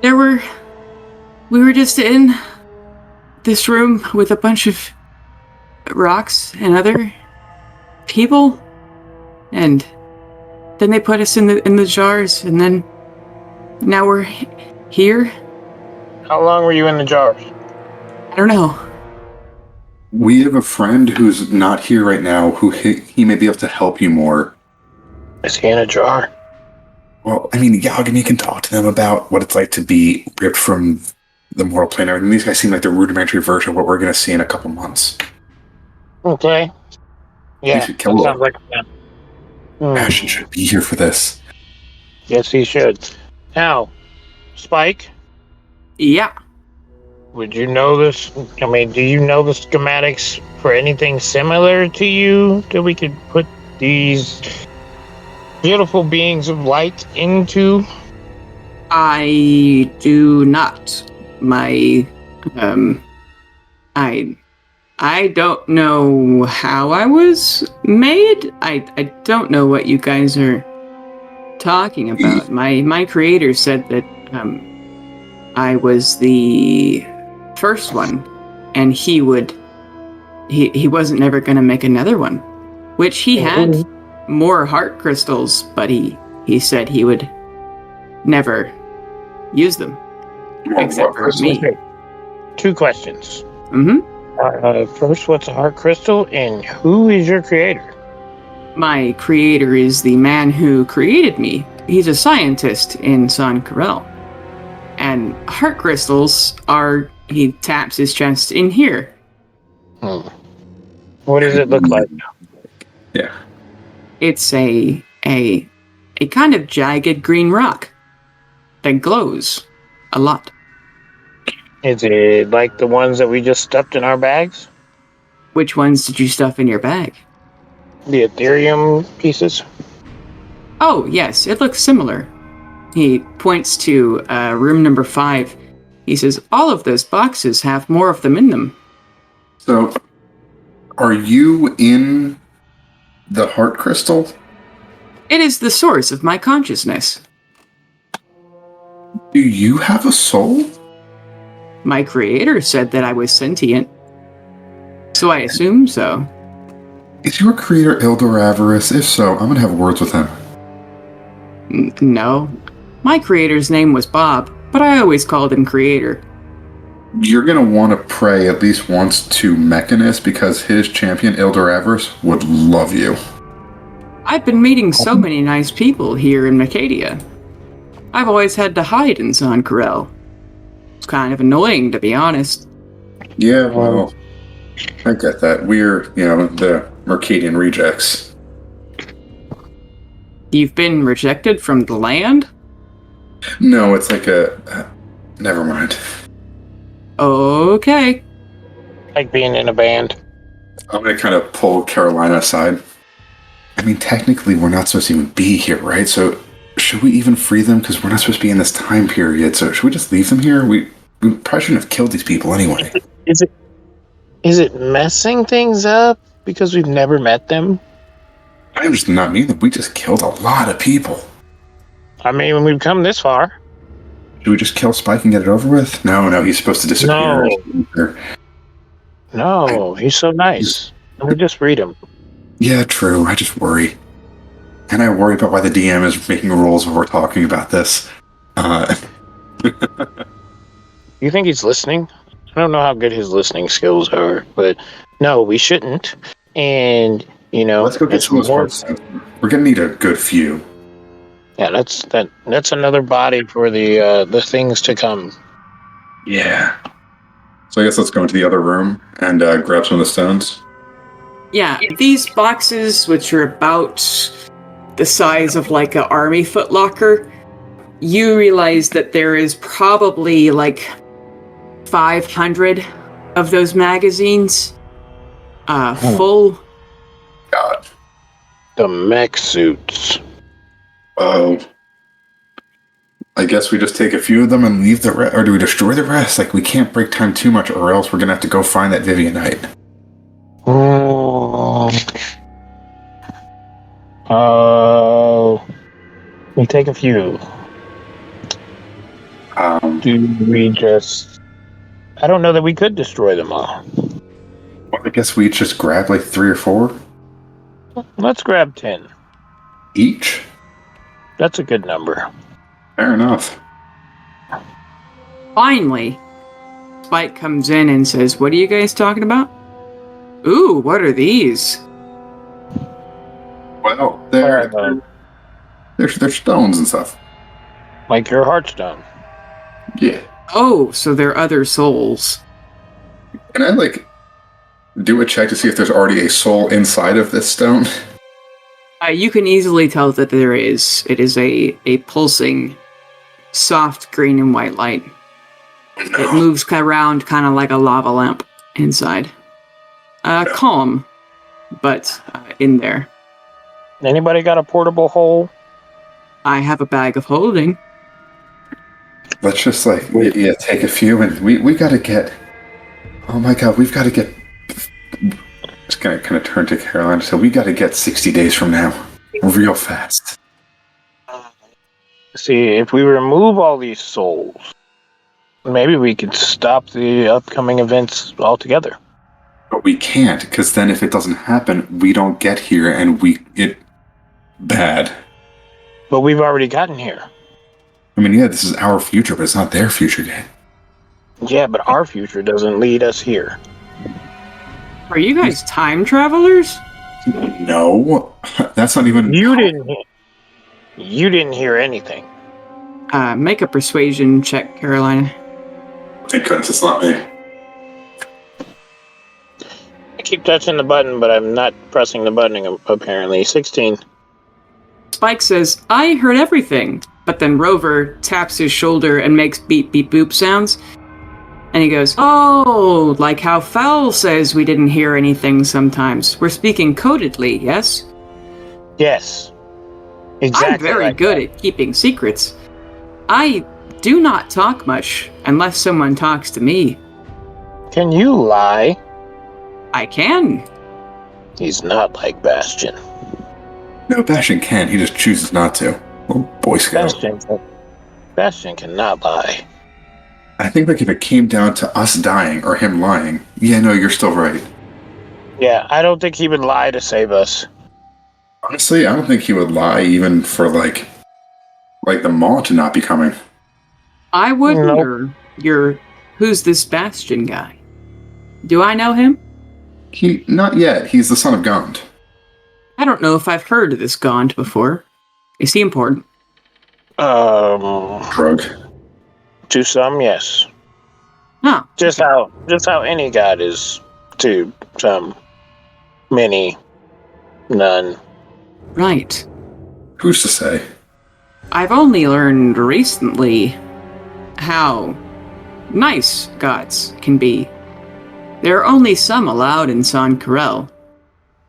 S2: We were just in this room with a bunch of rocks and other people, and then they put us in the jars, and then now we're here.
S3: How long were you in the jars?
S2: I don't know.
S1: We have a friend who's not here right now who he may be able to help you more.
S3: Is he in a jar?
S1: Well, I mean, Yagami can talk to them about what it's like to be ripped from the mortal plane. I mean, these guys seem like the rudimentary version of what we're going to see in a couple months.
S3: Okay. Yeah, that sounds like a plan.
S1: Ashton should be here for this.
S3: Yes, he should. Now, Spike?
S2: Yeah.
S3: Would you know this? I mean, do you know the schematics for anything similar to you that we could put these beautiful beings of light into?
S2: I do not. I don't know how I was made. I don't know what you guys are talking about. My creator said that I was the first one, and he wasn't never going to make another one, which he had more heart crystals, but he said he would never use them except for me.
S3: Two questions.
S2: Mm-hmm.
S3: First, what's a heart crystal, and who is your creator?
S2: My creator is the man who created me. He's a scientist in San Corel. And heart crystals are, he taps his chest in here.
S3: What does it look like?
S1: Yeah.
S2: It's a kind of jagged green rock that glows a lot.
S3: Is it like the ones that we just stuffed in our bags?
S2: Which ones did you stuff in your bag?
S3: The Ethereum pieces?
S2: Oh, yes, it looks similar. He points to room number 5. He says, all of those boxes have more of them in them.
S1: So, are you in the heart crystal?
S2: It is the source of my consciousness.
S1: Do you have a soul?
S2: My creator said that I was sentient, so I assume so.
S1: Is your creator Ildor Avarice? If so, I'm gonna have words with him.
S2: No. My creator's name was Bob, but I always called him Creator.
S1: You're gonna want to pray at least once to Mechanus because his champion, Ildor Avarice, would love you.
S2: I've been meeting so many nice people here in Macadia. I've always had to hide in Zonkarel. It's kind of annoying, to be honest.
S1: Yeah, well, I get that. We're, the Mercadian rejects.
S2: You've been rejected from the land?
S1: No, it's like never mind.
S2: Okay.
S3: Like being in a band.
S1: I'm gonna kind of pull Carolina aside. I mean, technically, we're not supposed to even be here, right? So, should we even free them? Because we're not supposed to be in this time period. So, should we just leave them here? We probably shouldn't have killed these people anyway.
S3: Is it messing things up because we've never met them?
S1: I'm just not mean that we just killed a lot of people.
S3: I mean, when we've come this far.
S1: Should we just kill Spike and get it over with? No, he's supposed to disappear.
S3: No, he's so nice. We just read him.
S1: Yeah, true. I just worry. And I worry about why the DM is making rules when we're talking about this.
S3: You think he's listening? I don't know how good his listening skills are, but no, we shouldn't. And,
S1: let's go get some hearts. We're gonna need a good few.
S3: Yeah, that's another body for the things to come.
S1: Yeah. So I guess let's go into the other room and grab some of the stones.
S2: Yeah, these boxes, which are about the size of like an army footlocker, you realize that there is probably like 500 of those magazines full.
S1: God.
S3: The mech suits.
S1: Oh. I guess we just take a few of them and leave the rest, or do we destroy the rest? Like, we can't break time too much, or else we're gonna have to go find that Vivianite.
S3: Oh. We take a few. Do we just... I don't know that we could destroy them all.
S1: Well, I guess we just grab like 3 or 4?
S3: Let's grab 10.
S1: Each?
S3: That's a good number.
S1: Fair enough.
S2: Finally, Spike comes in and says, "What are you guys talking about?" "Ooh, what are these?"
S1: Well, they're stones and stuff.
S3: Like your heartstone.
S1: Yeah.
S2: "Oh, so they're other souls."
S1: Can I, do a check to see if there's already a soul inside of this stone?
S2: You can easily tell that there is. It is a pulsing, soft green and white light.
S1: No.
S2: It moves around kind of like a lava lamp inside. Calm, but in there.
S3: Anybody got a portable hole?
S2: I have a bag of holding.
S1: Let's just, take a few, and we gotta get... Oh my god, we've gotta get... Just gonna kind of turn to Caroline, so we gotta get 60 days from now. Real fast.
S3: See, if we remove all these souls, maybe we could stop the upcoming events altogether.
S1: But we can't, because then if it doesn't happen, we don't get here, and bad.
S3: But we've already gotten here.
S1: I mean, yeah, this is our future, but it's not their future yet.
S3: Yeah, but our future doesn't lead us here.
S2: Are you guys time travelers?
S1: No, that's not even...
S3: You didn't hear anything.
S2: Make a persuasion check, Carolina.
S1: Thank goodness it's not me.
S3: I keep touching the button, but I'm not pressing the button, apparently. 16.
S2: Spike says, "I heard everything." But then Rover taps his shoulder and makes beep beep boop sounds. And he goes, "Oh, like how Fowl says we didn't hear anything sometimes. We're speaking codedly, yes?"
S3: Yes. Exactly.
S2: I'm very good at keeping secrets. I do not talk much unless someone talks to me.
S3: Can you lie?
S2: I can.
S3: He's not like Bastion.
S1: No, Bastion can. He just chooses not to. Oh, Boy Scout.
S3: Bastion cannot lie.
S1: I think if it came down to us dying or him lying, yeah, no, you're still right.
S3: Yeah, I don't think he would lie to save us.
S1: Honestly, I don't think he would lie even for like the mall to not be coming.
S2: I wouldn't,
S3: Nope.
S2: or who's this Bastion guy? Do I know him?
S1: Not yet. He's the son of Gond.
S2: I don't know if I've heard of this Gaunt before. Is he important?
S1: Drug.
S3: To some, yes.
S2: Huh.
S3: Just how any god is to some, many, none.
S2: Right.
S1: Who's to say?
S2: I've only learned recently how nice gods can be. There are only some allowed in San Corel.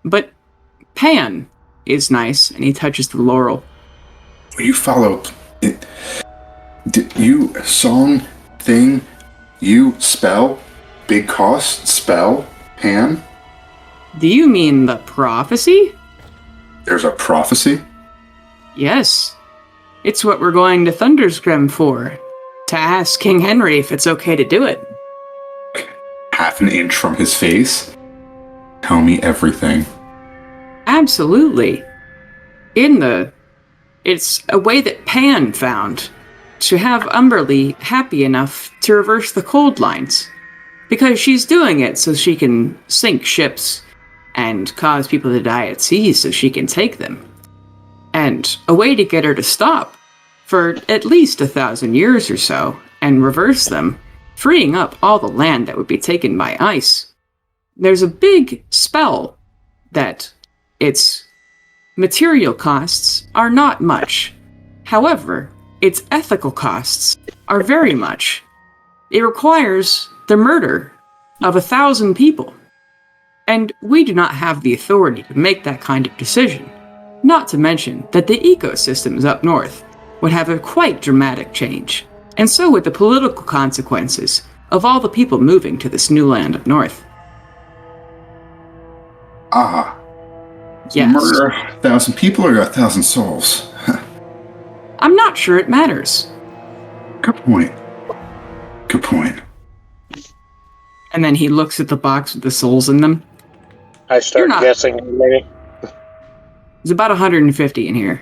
S2: But Pan is nice, and he touches the laurel.
S1: You follow it. You song thing. You spell big cost spell Pan.
S2: Do you mean the prophecy?
S1: There's a prophecy.
S2: Yes. It's what we're going to Thunderscrim for. To ask King Henry if it's okay to do it.
S1: Half an inch from his face. Tell me everything.
S2: Absolutely. It's a way that Pan found to have Umberly happy enough to reverse the cold lines. Because she's doing it so she can sink ships and cause people to die at sea so she can take them. And a way to get her to stop for at least 1,000 years or so and reverse them, freeing up all the land that would be taken by ice. There's a big spell that its material costs are not much. However, its ethical costs are very much. It requires the murder of 1,000 people. And we do not have the authority to make that kind of decision. Not to mention that the ecosystems up north would have a quite dramatic change. And so would the political consequences of all the people moving to this new land up north.
S1: Ah.
S2: Yes.
S1: Murder 1,000 people or 1,000 souls?
S2: I'm not sure it matters.
S1: Good point. Good point.
S2: And then he looks at the box with the souls in them.
S3: I start
S2: not-
S3: guessing, maybe.
S2: There's about 150 in here.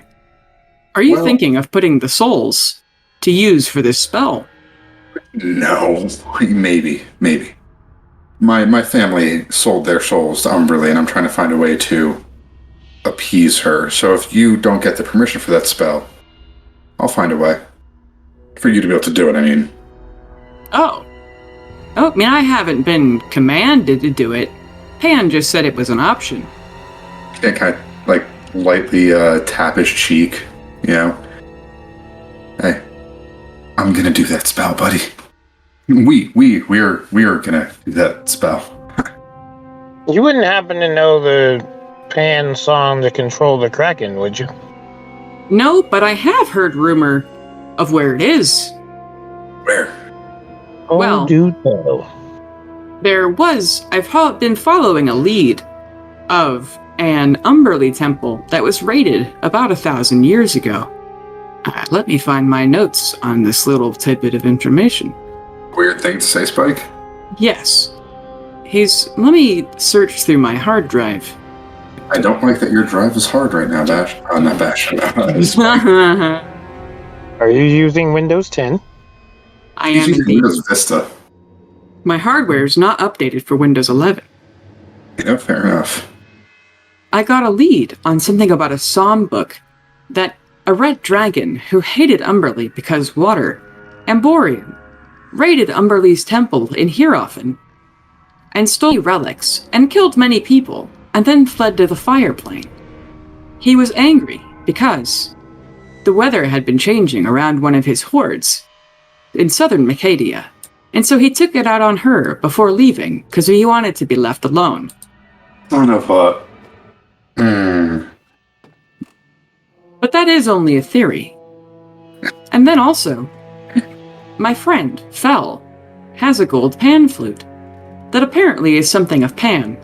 S2: Are you thinking of putting the souls to use for this spell?
S1: No. Maybe. My family sold their souls to Umberly, and I'm trying to find a way to appease her. So if you don't get the permission for that spell, I'll find a way for you to be able to do it. I mean,
S2: Oh, I mean, I haven't been commanded to do it. Pan just said it was an option.
S1: can't kind of like lightly tap his cheek, you know. Hey, I'm gonna do that spell, buddy. We're gonna do that spell.
S3: You wouldn't happen to know the Pan song to control the Kraken, would you?
S2: No, but I have heard rumor of where it is.
S1: Where?
S3: Oh,
S2: Well-
S3: do tell.
S2: I've been following a lead of an Umberly temple that was raided about 1,000 years ago. Let me find my notes on this little tidbit of information.
S1: Weird thing to say, Spike.
S2: Yes. Let me search through my hard drive.
S1: I don't like that your drive is hard right now, Bash. Not Bash. Spike.
S2: I
S3: Are you using Windows 10?
S2: am
S1: He's using
S2: indeed.
S1: Windows Vista.
S2: My hardware is not updated for Windows 11.
S1: Yeah, fair enough.
S2: I got a lead on something about a psalm book that a red dragon who hated Umberly because water, Amborian, raided Umberly's temple in Hierophon and stole relics and killed many people and then fled to the fire plane. He was angry because the weather had been changing around one of his hordes in southern Macadia, and so he took it out on her before leaving because he wanted to be left alone.
S1: Son of a...
S2: But that is only a theory. And then also, my friend, Fel, has a gold pan flute that apparently is something of Pan,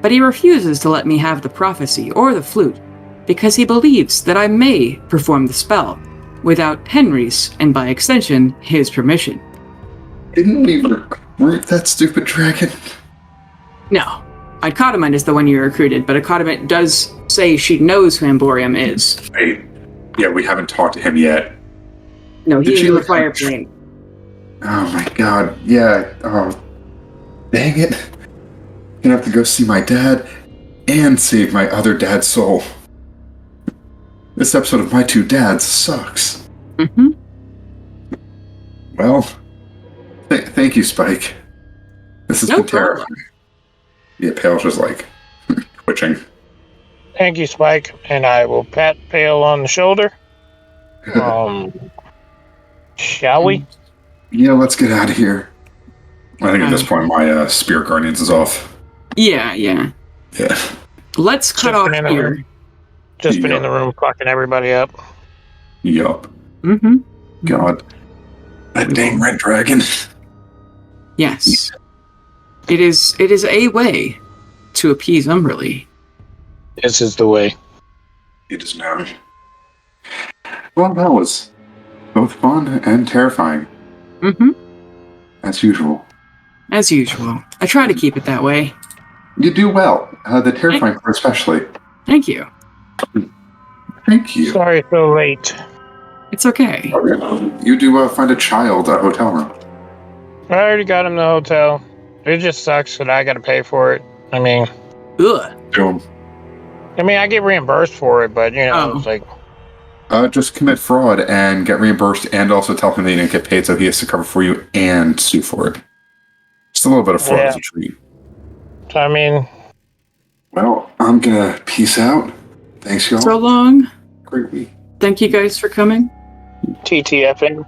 S2: but he refuses to let me have the prophecy or the flute because he believes that I may perform the spell without Henry's, and by extension, his permission.
S1: Didn't we recruit that stupid dragon?
S2: No, Icodamant is the one you recruited, but Icodamant does say she knows who Amborium is.
S1: Right. Yeah, we haven't talked to him yet.
S2: No,
S1: Did
S2: he's
S1: she
S2: in the
S1: look
S2: fire
S1: like-
S2: plane.
S1: Oh my god, yeah. Oh, dang it. Gonna have to go see my dad and save my other dad's soul. This episode of My Two Dads sucks.
S2: Mm-hmm.
S1: Well, thank you, Spike. This has
S2: No
S1: been
S2: problem.
S1: terrifying. Yeah, Pale's just like twitching.
S3: Thank you, Spike. And I will pat Pale on the shoulder. Shall we?
S1: Yeah, let's get out of here. I think at this point my Spirit Guardians is off.
S2: Yeah.
S1: Yeah.
S2: Let's cut off
S3: been in the
S2: here.
S3: room. Just been in the room fucking everybody up.
S1: Yup.
S2: Mm-hmm.
S1: God. That dang red dragon.
S2: Yes. It is a way to appease Umberly.
S3: This is the way.
S1: It is now. Well, that was both fun and terrifying,
S2: Mm-hmm.
S1: as usual.
S2: As usual. I try to keep it that way.
S1: You do well. The terrifying part especially.
S2: Thank you.
S1: Thank you.
S3: Sorry so late.
S2: It's okay.
S1: You do find a child a hotel room.
S3: I already got him the hotel. It just sucks that I gotta pay for it. I mean,
S2: Ugh.
S1: Do
S3: I get reimbursed for it, but it's like,
S1: just commit fraud and get reimbursed, and also tell him that you didn't get paid, so he has to cover for you and sue for it. Just a little bit of fraud as a treat.
S3: I mean,
S1: Well, I'm gonna peace out. Thanks, y'all.
S2: So long.
S1: Great week.
S2: Thank you guys for coming.
S3: TTFN.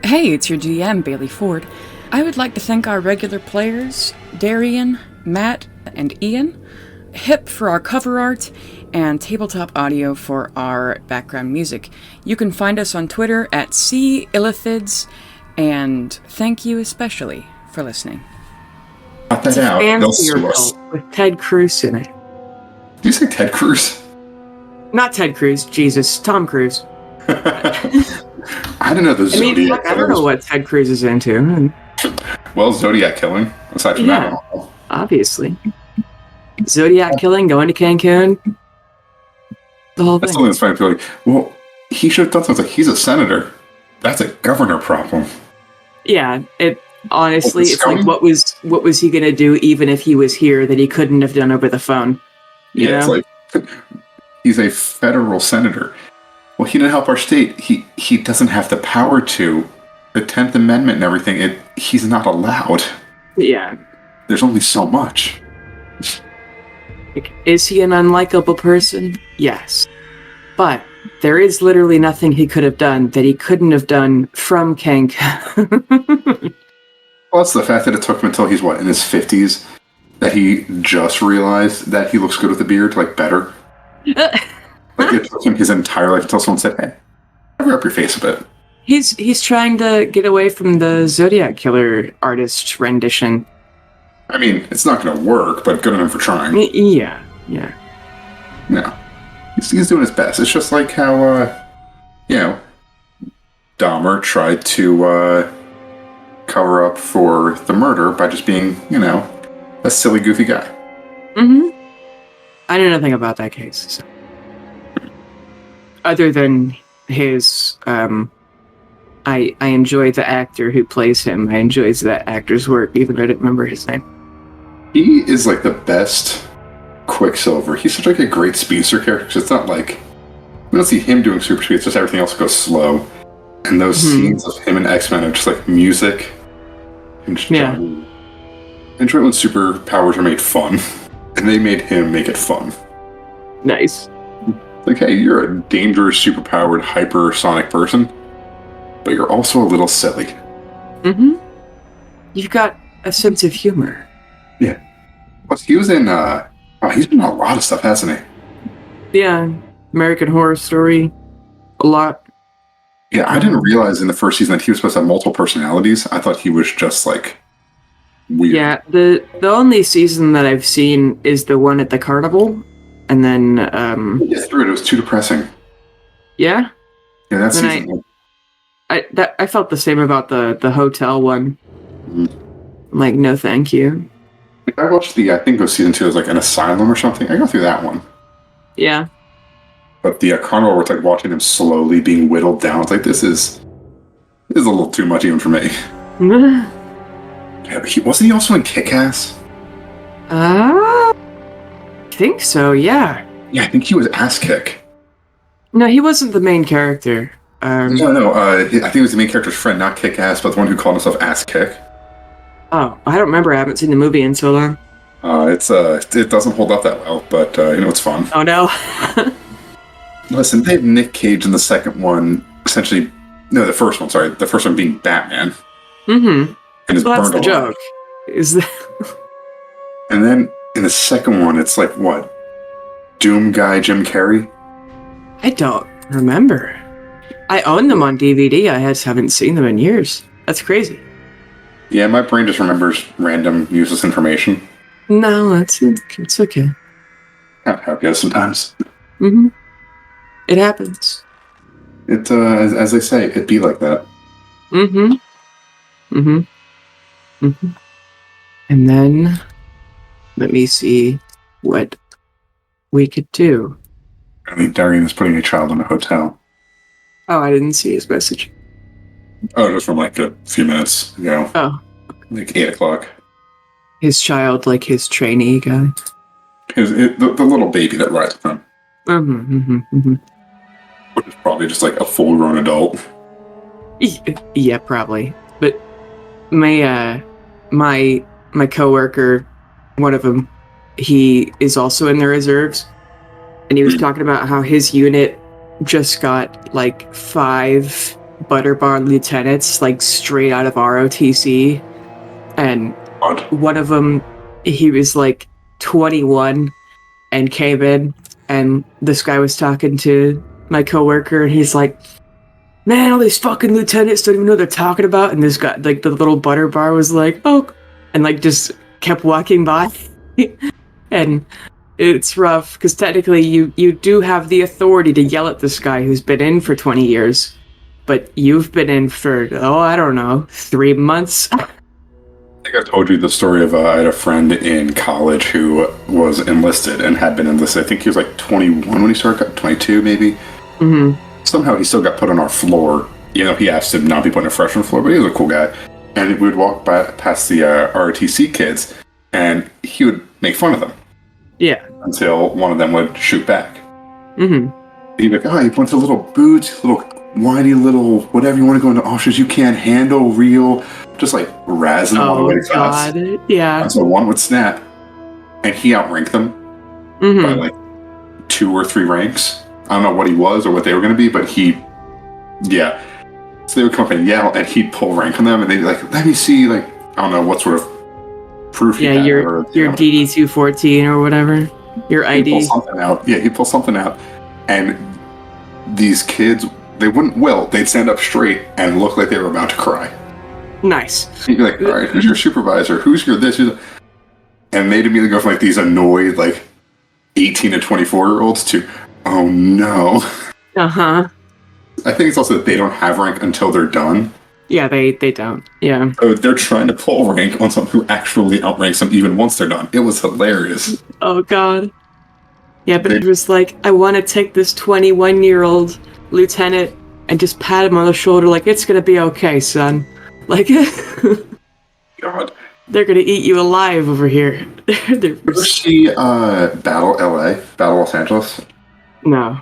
S4: Hey, it's your GM, Bailey Ford. I would like to thank our regular players, Darian, Matt, and Ian, Hip for our cover art, and Tabletop Audio for our background music. You can find us on Twitter at @Illithids, and thank you especially for listening.
S1: Cut that out. They'll
S2: Fancier
S1: sue us.
S2: cult with Ted Cruz in it.
S1: Did you say Ted Cruz?
S2: Not Ted Cruz, Jesus, Tom Cruise.
S1: I don't know the
S2: I mean,
S1: Zodiac
S2: I don't know what Ted Cruz is into.
S1: Well, Zodiac killing. Aside from
S2: Yeah.
S1: that, I don't know.
S2: Obviously. Zodiac killing, going to Cancun. The whole
S1: That's
S2: thing.
S1: something that's funny. People are like, well, he should have done something. Like, he's a senator. That's a governor problem.
S2: Yeah, it honestly,
S1: Open
S2: it's like
S1: scouting?
S2: what was he gonna do even if he was here that he couldn't have done over the phone? You
S1: It's
S2: know?
S1: like he's a federal senator. Well, he didn't help our state. He doesn't have the power to. The 10th Amendment and everything. He's not allowed.
S2: Yeah.
S1: There's only so much.
S2: Like, is he an unlikable person? Yes. But there is literally nothing he could have done that he couldn't have done from Cancun.
S1: Plus, the fact that it took him until he's, in his 50s, that he just realized that he looks good with a beard, better. Like, it took him his entire life until someone said, hey, cover up your face a bit.
S2: He's trying to get away from the Zodiac Killer artist rendition.
S1: I mean, it's not going to work, but good on him for trying.
S2: Yeah.
S1: No. He's doing his best. It's just like how, Dahmer tried to cover up for the murder by just being, a silly, goofy guy.
S2: Mm-hmm. I know nothing about that case. So. Other than his, I enjoy the actor who plays him. I enjoy that actor's work, even though I didn't remember his name.
S1: He is the best Quicksilver. He's such a great speedster character. 'Cause it's not like we don't see him doing super speed. It's just everything else goes slow. And those scenes of him and X-Men are just music. And just driving. I enjoy when superpowers are made fun, and they made him make it fun.
S2: Nice.
S1: Hey, you're a dangerous, superpowered, hypersonic person, but you're also a little silly.
S2: Mm-hmm. You've got a sense of humor.
S1: Yeah. Plus, he was in, he's been in a lot of stuff, hasn't he?
S2: Yeah. American Horror Story. A lot.
S1: Yeah, I didn't realize in the first season that he was supposed to have multiple personalities. I thought he was just, weird.
S2: Yeah, the only season that I've seen is the one at the carnival. And then,
S1: Yeah, through it. It was too depressing.
S2: yeah?
S1: Yeah, that
S2: Then
S1: season.
S2: I felt the same about the hotel one.
S1: Mhm.
S2: I'm like, no thank you.
S1: I watched I think it was season 2, it was like an asylum or something. I go through that one.
S2: Yeah.
S1: But the Carnival, where it's like watching him slowly being whittled down, it's like, this is a little too much even for me. Yeah, but wasn't he also in Kick-Ass?
S2: I think so, yeah.
S1: Yeah, I think he was Ass Kick.
S2: No, he wasn't the main character.
S1: No, I think he was the main character's friend, not Kick-Ass, but the one who called himself Ass Kick.
S2: Oh, I don't remember. I haven't seen the movie in so long.
S1: It doesn't hold up that well, but it's fun.
S2: Oh no.
S1: Listen, they have Nick Cage in the second one, essentially. No, the first one. Sorry, the first one being Batman.
S2: Mm-hmm.
S1: And
S2: well, that's the joke. Is that?
S1: And then in the second one, it's like what? Doom guy Jim Carrey.
S2: I don't remember. I own them on DVD. I just haven't seen them in years. That's crazy.
S1: Yeah, my brain just remembers random useless information.
S2: No, it's okay.
S1: Can't help you sometimes.
S2: Mm-hmm. It happens.
S1: It as they say, it be like that.
S2: Mm-hmm. Mm-hmm. Mm-hmm. And then let me see what we could do.
S1: I think Darian is putting a child in a hotel.
S2: Oh, I didn't see his message.
S1: Oh, just from like a few minutes ago.
S2: Oh.
S1: Like 8 o'clock.
S2: His child, like his trainee guy.
S1: The little baby that rides with him.
S2: Mm-hmm, mm-hmm, mm-hmm.
S1: Which is probably just like a full-grown adult.
S2: Yeah, probably. But my coworker, one of them, he is also in the reserves, and he was talking about how his unit just got like 5 butter bar lieutenants, like straight out of ROTC, and one of them, he was like 21 and came in, and this guy was talking to my coworker, and he's like, man, all these fucking lieutenants don't even know what they're talking about. And this guy, like the little butter bar, was like, oh, and like just kept walking by. And it's rough because technically you do have the authority to yell at this guy who's been in for 20 years, but you've been in for, I don't know, 3 months.
S1: I think I told you the story of I had a friend in college who was enlisted and had been enlisted. I think he was like 21 when he started, 22 maybe.
S2: Mm-hmm.
S1: Somehow he still got put on our floor. He asked to not be put on a freshman floor, but he was a cool guy. And we would walk past the ROTC kids, and he would make fun of them.
S2: Yeah.
S1: Until one of them would shoot back.
S2: Mm-hmm.
S1: He'd be like, oh, you bunch of little boots, little whiny little whatever you want to go into officers you can't handle, real, just like razzing them on the way fast.
S2: Yeah.
S1: And so one would snap, and he outranked them by like 2 or 3 ranks. I don't know what he was or what they were going to be, but yeah. So they would come up and yell, and he'd pull rank on them, and they'd be like, let me see, like, I don't know what sort of proof he had.
S2: Your DD-214 or whatever. Your ID.
S1: He'd pull something out. Yeah, he'd pull something out. And these kids, they wouldn't wilt. They'd stand up straight and look like they were about to cry.
S2: Nice.
S1: He'd be like, all right, who's your supervisor? Who's your this? And they'd immediately go from like these annoyed, like, 18 to 24-year-olds to, oh no.
S2: Uh-huh.
S1: I think it's also that they don't have rank until they're done.
S2: Yeah, they don't. Yeah.
S1: So they're trying to pull rank on someone who actually outranks them even once they're done. It was hilarious.
S2: Oh, God. Yeah, but it was like, I want to take this 21-year-old lieutenant and just pat him on the shoulder like, it's going to be okay, son. Like,
S1: God.
S2: They're going to eat you alive over here.
S1: Did you see Battle LA? Battle Los Angeles?
S2: No.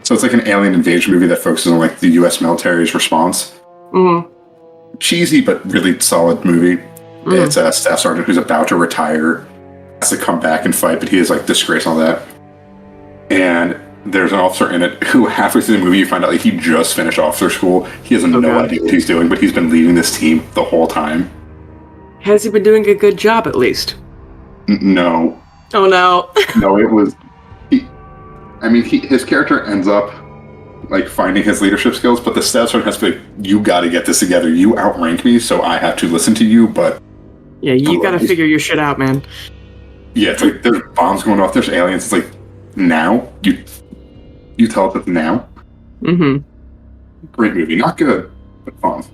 S1: So it's like an alien invasion movie that focuses on like the U.S. military's response.
S2: Mm-hmm.
S1: Cheesy but really solid movie. Mm-hmm. It's a staff sergeant who's about to retire, has to come back and fight, but he is like disgraced and all that. And there's an officer in it who halfway through the movie you find out like he just finished officer school. He has no idea what he's doing, but he's been leading this team the whole time.
S2: Has he been doing a good job at least?
S1: No.
S2: Oh no.
S1: No, it was. His character ends up like finding his leadership skills, but the staff sergeant has to be like, you got to get this together. You outrank me, so I have to listen to you. But
S2: yeah, you got to figure your shit out, man.
S1: Yeah, it's like there's bombs going off. There's aliens. It's like now you tell us it's now.
S2: Mm-hmm.
S1: Great movie, not good, but fun.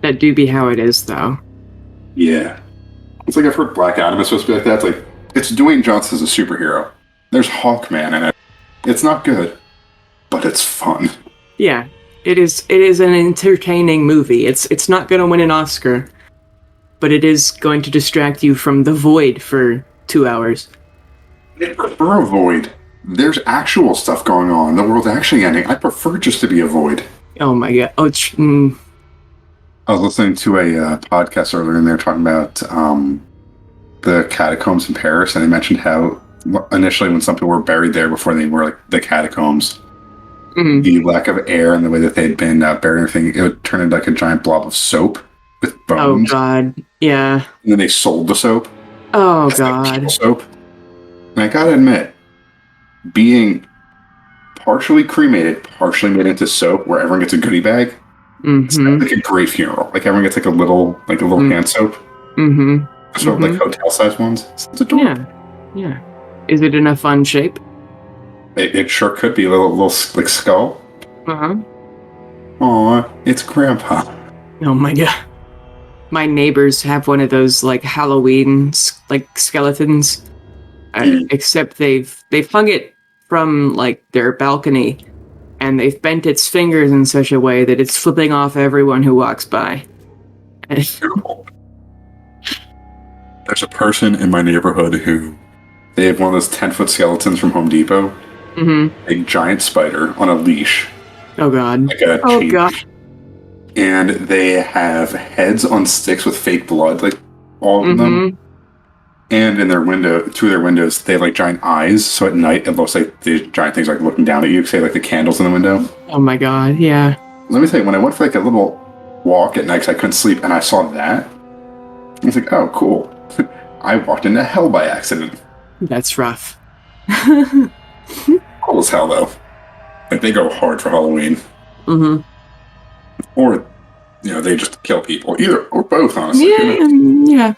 S2: That do be how it is, though.
S1: Yeah. It's like I've heard Black Adam is supposed to be like that. It's like, it's Dwayne Johnson as a superhero. There's Hawkman in it. It's not good, but it's fun.
S2: Yeah, it is. It is an entertaining movie. It's not going to win an Oscar, but it is going to distract you from the void for 2 hours.
S1: I prefer a void. There's actual stuff going on. The world's actually ending. I prefer just to be a void.
S2: Oh my god. Oh,
S1: I was listening to a podcast earlier, and they were talking about the catacombs in Paris, and they mentioned how initially when some people were buried there before they were like the catacombs, the lack of air and the way that they'd been buried and everything, it would turn into like a giant blob of soap with bones.
S2: Oh god. Yeah.
S1: And then they sold the soap.
S2: Oh
S1: It's like
S2: god.
S1: people soap. And I gotta admit, being partially cremated, partially made into soap, where everyone gets a goodie bag, it's like a great funeral. Like everyone gets like a little hand soap. Sort of like hotel size ones. It's adorable.
S2: Yeah. Is it in a fun shape?
S1: It sure could be a little like skull. Aw, it's Grandpa.
S2: Oh my god. My neighbors have one of those like Halloween like skeletons. Except they've hung it from like their balcony, and they've bent its fingers in such a way that it's flipping off everyone who walks by.
S1: Beautiful. There's a person in my neighborhood who they have one of those 10-foot skeletons from Home Depot. A giant spider on a leash.
S2: Oh god.
S1: Like a chain
S2: god.
S1: leash. And they have heads on sticks with fake blood, like all of them. And in their window, 2 of their windows, they have like giant eyes. So at night, it looks like these giant things like looking down at you. Say like the candles in the window.
S2: Oh my god, yeah.
S1: Let me tell you, when I went for like a little walk at night because I couldn't sleep, and I saw that, I was like, oh, cool. I walked into hell by accident.
S2: That's rough.
S1: Cool as hell, though. Like, they go hard for Halloween. Or, they just kill people. Either, or both, honestly.
S2: Yeah.